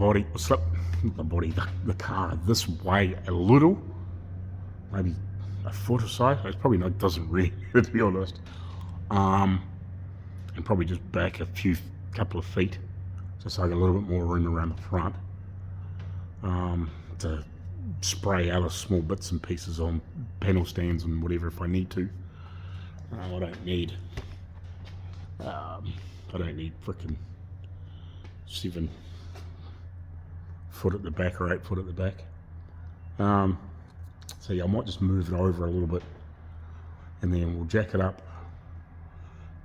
car this way a little, maybe a foot or so. It's probably not, doesn't really, to be honest. And probably just back a couple of feet, just so I get a little bit more room around the front. To spray other small bits and pieces on panel stands and whatever if I need to. I don't need frickin' 7 foot at the back or 8 foot at the back. So yeah, I might just move it over a little bit, and then we'll jack it up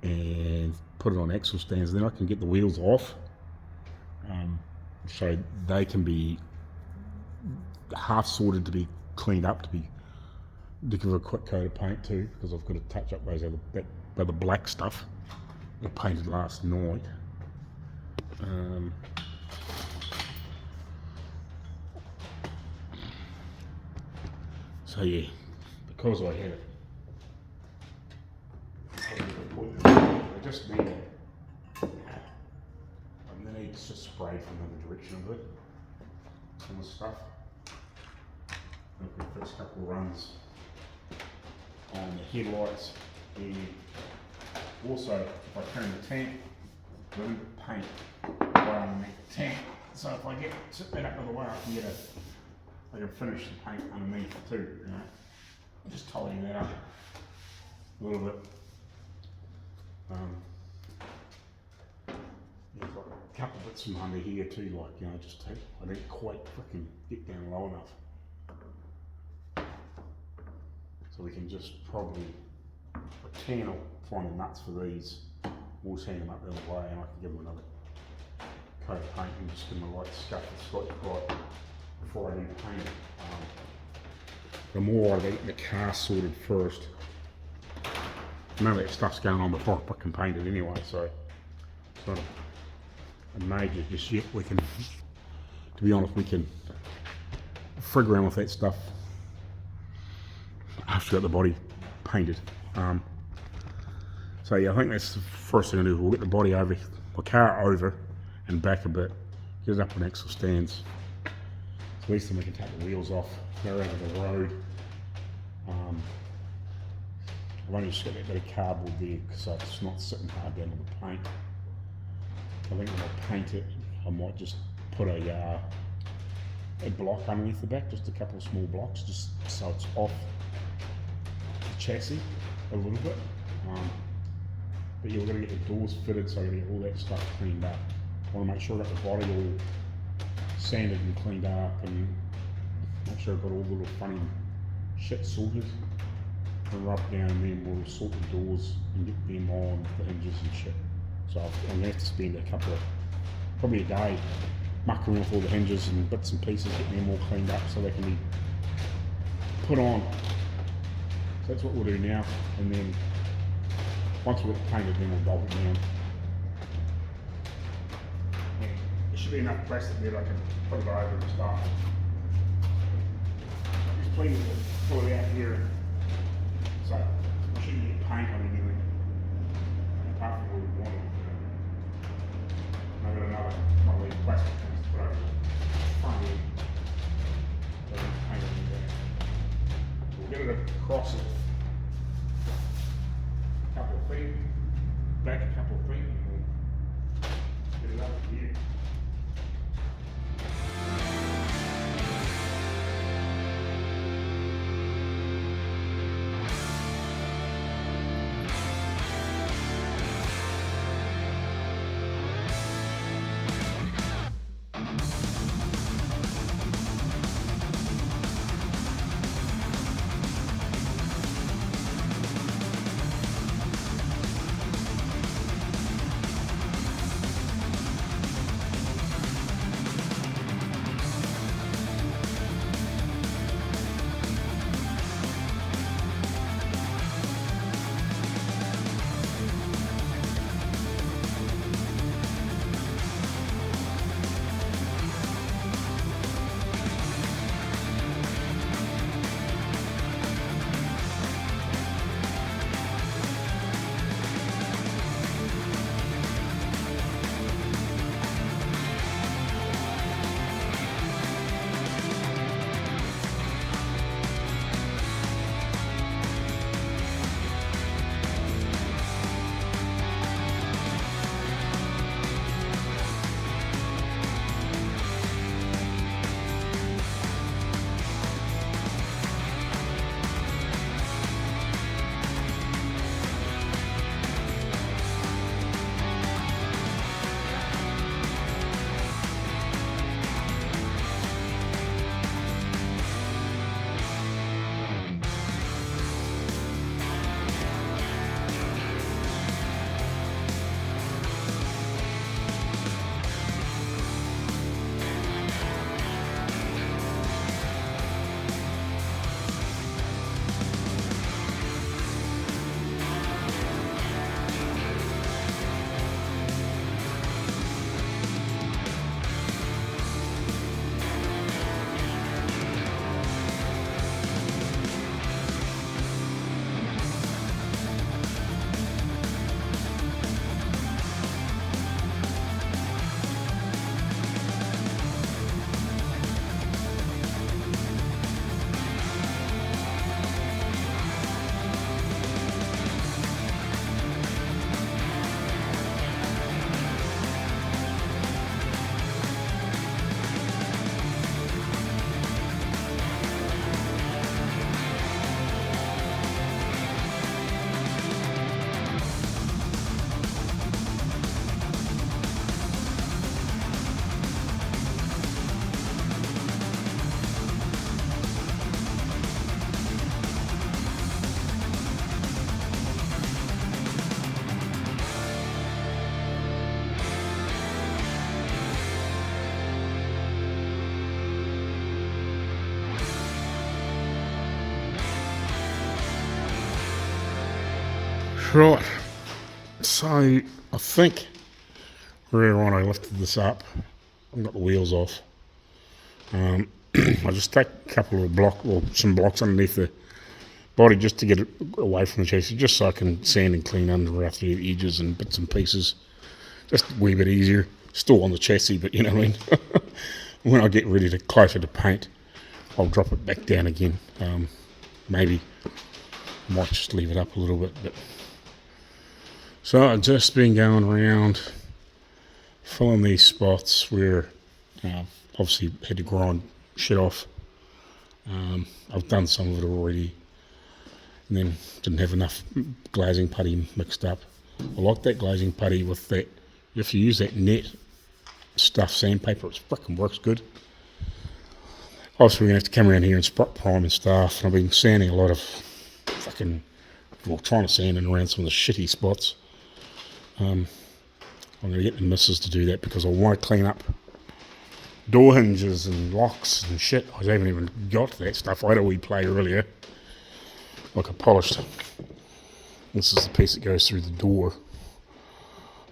and put it on axle stands. Then I can get the wheels off, so they can be half sorted to be cleaned up, to give it a quick coat of paint too, because I've got to touch up those other black stuff I painted last night. So yeah, because I had it, I just need it. And then it's just sprayed from the other direction a bit, some of the stuff. And we can fix a couple of runs on the headlights, and also if I turn the tank, I didn't paint right underneath the tank, so if I sit that up of the way, I can finish the paint underneath too, you know. I'm just tidying that up a little bit. There's like a couple of bits from under here too, like, you know, I didn't quite freaking get down low enough. So we can just probably tan or find the nuts for these. We'll sand them up the other way, and I can give them another coat of paint and just give them a light scuff of Scotch Brite before I do the paint. The more I get the car sorted first. None of that stuff's going on before I can paint it anyway, so it's not a major just yet. We can, to be honest, we can frig around with that stuff after I've got the body painted. So yeah, I think that's the first thing to do. We'll get the body over, the car over, and back a bit, get it up on axle stands. So at least then we can take the wheels off, go over the road. I've only just got that bit of cardboard there so it's not sitting hard down on the paint. I think when I paint it, I might just put a block underneath the back, just a couple of small blocks, just so it's off the chassis a little bit. But you're going to get the doors fitted, so you're going to get all that stuff cleaned up. I want to make sure I've got the body all sanded and cleaned up, and make sure I've got all the little funny shit sorted and rubbed down, and then we'll sort the doors and get them on the hinges and shit. So I'm going to have to spend probably a day mucking with all the hinges and bits and pieces, getting them all cleaned up so they can be put on. So that's what we'll do now, and then once we've got it painted, then we'll bolt it down. And there should be enough plastic there that I can put it over and stuff. There's plenty to pull it out here, so I shouldn't get paint on anything apart from what we wanted. I've got another one of these plastic things to put over the front end. So it's painted in there. We'll get it across it. A couple of feet, back a couple of feet, and we'll get it up here. Right, so I think earlier on I lifted this up and got the wheels off. I just take a couple of some blocks underneath the body just to get it away from the chassis, just so I can sand and clean under around the edges and bits and pieces, just a wee bit easier. Still on the chassis, but you know what I mean. When I get ready to closer to paint, I'll drop it back down again. Maybe I might just leave it up a little bit. But so I've just been going around filling these spots where obviously had to grind shit off. I've done some of it already, and then didn't have enough glazing putty mixed up. I like that glazing putty with that. If you use that net stuff sandpaper, it frickin' works good. Obviously, we're going to have to come around here and spot prime and stuff. And I've been sanding a lot of trying to sand in around some of the shitty spots. I'm going to get the missus to do that because I want to clean up door hinges and locks and shit. I haven't even got to that stuff. I had a wee play earlier. Like I polished. This is the piece that goes through the door.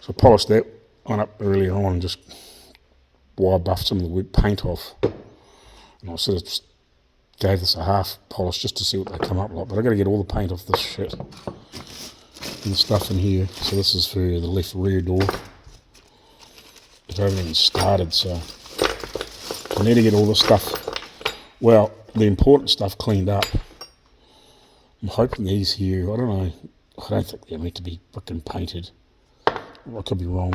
So I polished that one up earlier on and just wire buffed some of the wood paint off. And I sort of just gave this a half polish just to see what they come up like. But I've got to get all the paint off this shit and stuff in here. So this is for the left rear door. It hasn't even started, so I need to get all this stuff, well, the important stuff cleaned up. I'm hoping these here, I don't know, I don't think they're meant to be frickin' painted. I could be wrong.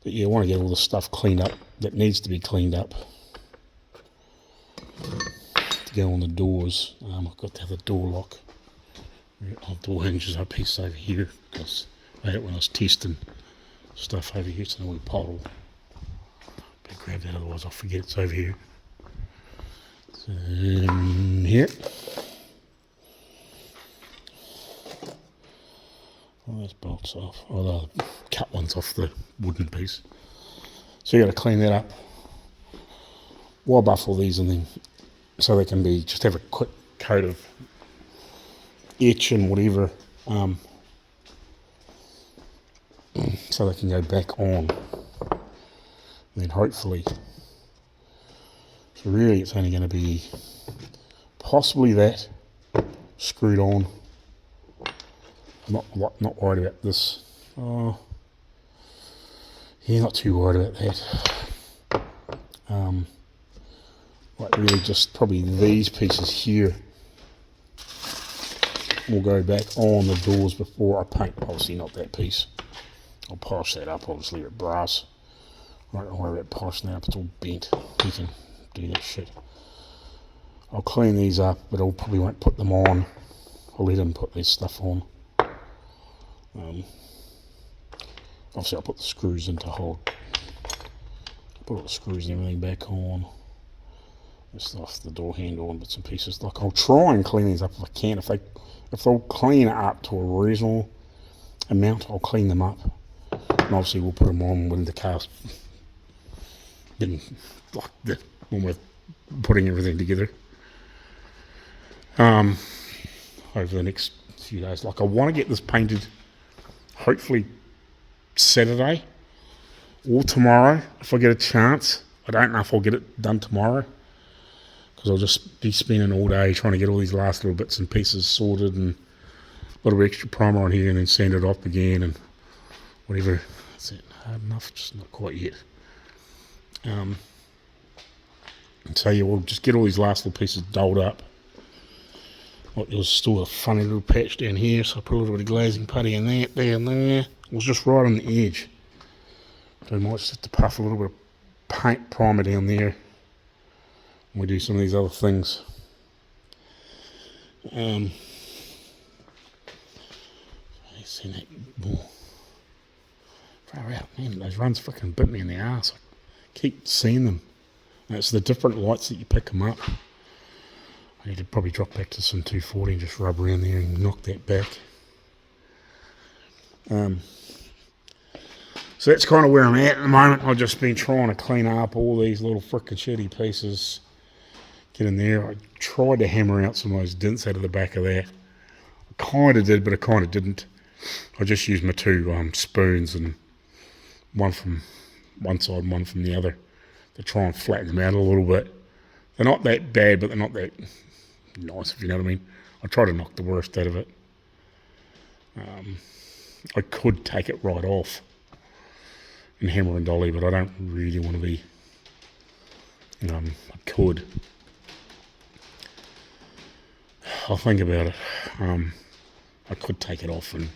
But yeah, I want to get all the stuff cleaned up that needs to be cleaned up to go on the doors. I've got to have the door lock. Door hinges are piece over here because I had it when I was testing stuff over here. So we pottle. Better grab that, otherwise I'll forget it's over here. So, here. Oh, those bolts off. Oh, the cut ones off the wooden piece. So you got to clean that up. Wire buff all these and then so they can be just have a quick coat of etch and whatever, so they can go back on. And then hopefully, so really it's only going to be possibly that screwed on. I'm not worried about this. Oh, yeah, not too worried about that. Like really just probably these pieces here will go back on the doors before I paint. Obviously not that piece. I'll polish that up, I'll just leave it brass. I don't worry about polishing that up, it's all bent. You can do that shit. I'll clean these up, but I probably won't put them on. I'll let them put this stuff on. Obviously I'll put the screws in to hold. Put all the screws and everything back on. Just off the door handle and bits and pieces. Like I'll try and clean these up if I can. If they'll clean it up to a reasonable amount, I'll clean them up. And obviously we'll put them on when the car's been like when we're putting everything together. Over the next few days. Like I want to get this painted hopefully Saturday or tomorrow if I get a chance. I don't know if I'll get it done tomorrow because I'll just be spending all day trying to get all these last little bits and pieces sorted and a little extra primer on here and then sand it off again and whatever. Is it hard enough? Just not quite yet. So yeah, we'll just get all these last little pieces doled up. Like there was still a funny little patch down here, so I put a little bit of glazing putty in that down there. It was just right on the edge. So I might just have to puff a little bit of paint primer down there when we do some of these other things. I seen that more. Far out, man, those runs fucking bit me in the arse. I keep seeing them. And it's the different lights that you pick them up. I need to probably drop back to some 240 and just rub around there and knock that back. So that's kind of where I'm at the moment. I've just been trying to clean up all these little frickin' shitty pieces. Get in there. I tried to hammer out some of those dents out of the back of that. I kind of did, but I kind of didn't. I just used my two spoons, and one from one side and one from the other, to try and flatten them out a little bit. They're not that bad, but they're not that nice, if you know what I mean. I try to knock the worst out of it. I could take it right off and hammer and dolly, but I don't really want to be. I could. I'll think about it. I could take it off and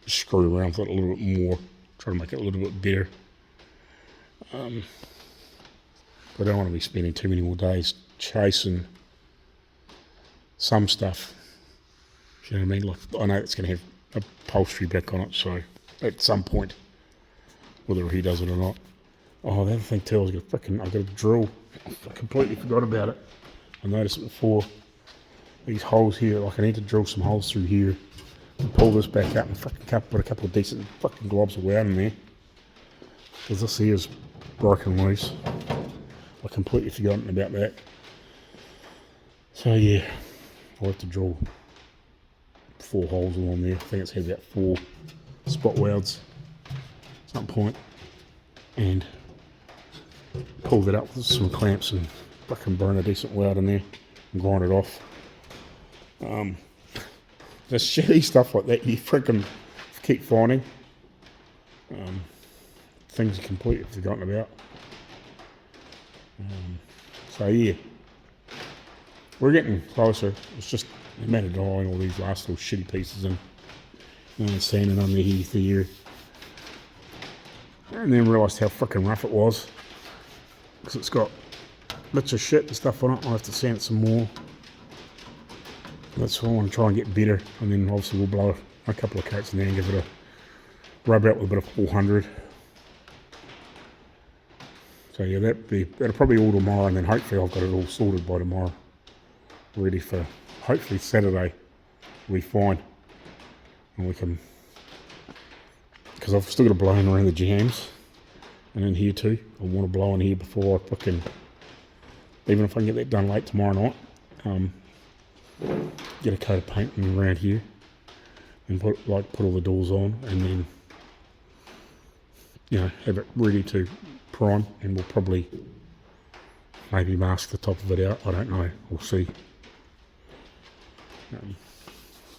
screw around with it a little bit more, try to make it a little bit better. But I don't want to be spending too many more days chasing some stuff. You know what I mean? Like, I know it's going to have upholstery back on it, so at some point, whether he does it or not. Oh, the other thing too, I've got a drill. I completely forgot about it. I noticed it before. These holes here, like I need to drill some holes through here and pull this back up and fucking put a couple of decent fucking globs of wood in there. Because this here is broken loose. I completely forgotten about that. So yeah, I'll have to drill 4 holes along there. I think it's had about 4 spot welds at some point. And pull that up with some clamps and fucking burn a decent weld in there and grind it off. The shitty stuff like that you freaking keep finding. Things you completely forgotten about. So yeah, we're getting closer. It's just a matter of dialing all these last little shitty pieces in and sanding underneath the ear. And then realised how freaking rough it was. Because it's got bits of shit and stuff on it. I'll have to sand it some more. That's what I want to try and get better. And then obviously we'll blow a couple of coats in there and give it a rub out with a bit of 400. So yeah, that'll probably all tomorrow, and then hopefully I've got it all sorted by tomorrow. Ready for hopefully Saturday. We'll be fine. And we can, because I've still got to blow in around the jams and in here too. I want to blow in here before I fucking, even if I can get that done late tomorrow night, get a coat of paint around here and put all the doors on, and then, you know, have it ready to prime, and we'll probably maybe mask the top of it out. I don't know, we'll see.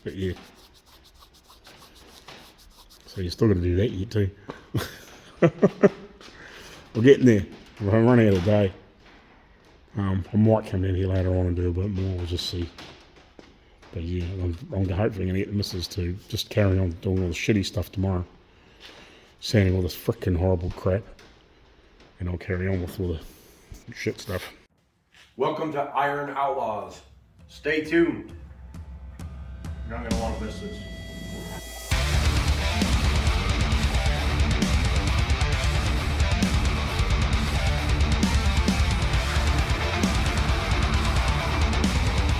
But yeah, so you still got to do that yet too. We're getting there. We're running out of day. I might come down here later on and do a bit more. We'll just see. But yeah, I'm hopefully going to get the missus to just carry on doing all the shitty stuff tomorrow, sanding all this frickin' horrible crap, and I'll carry on with all the shit stuff. Welcome to Iron Outlaws. Stay tuned. You're not going to want to miss this.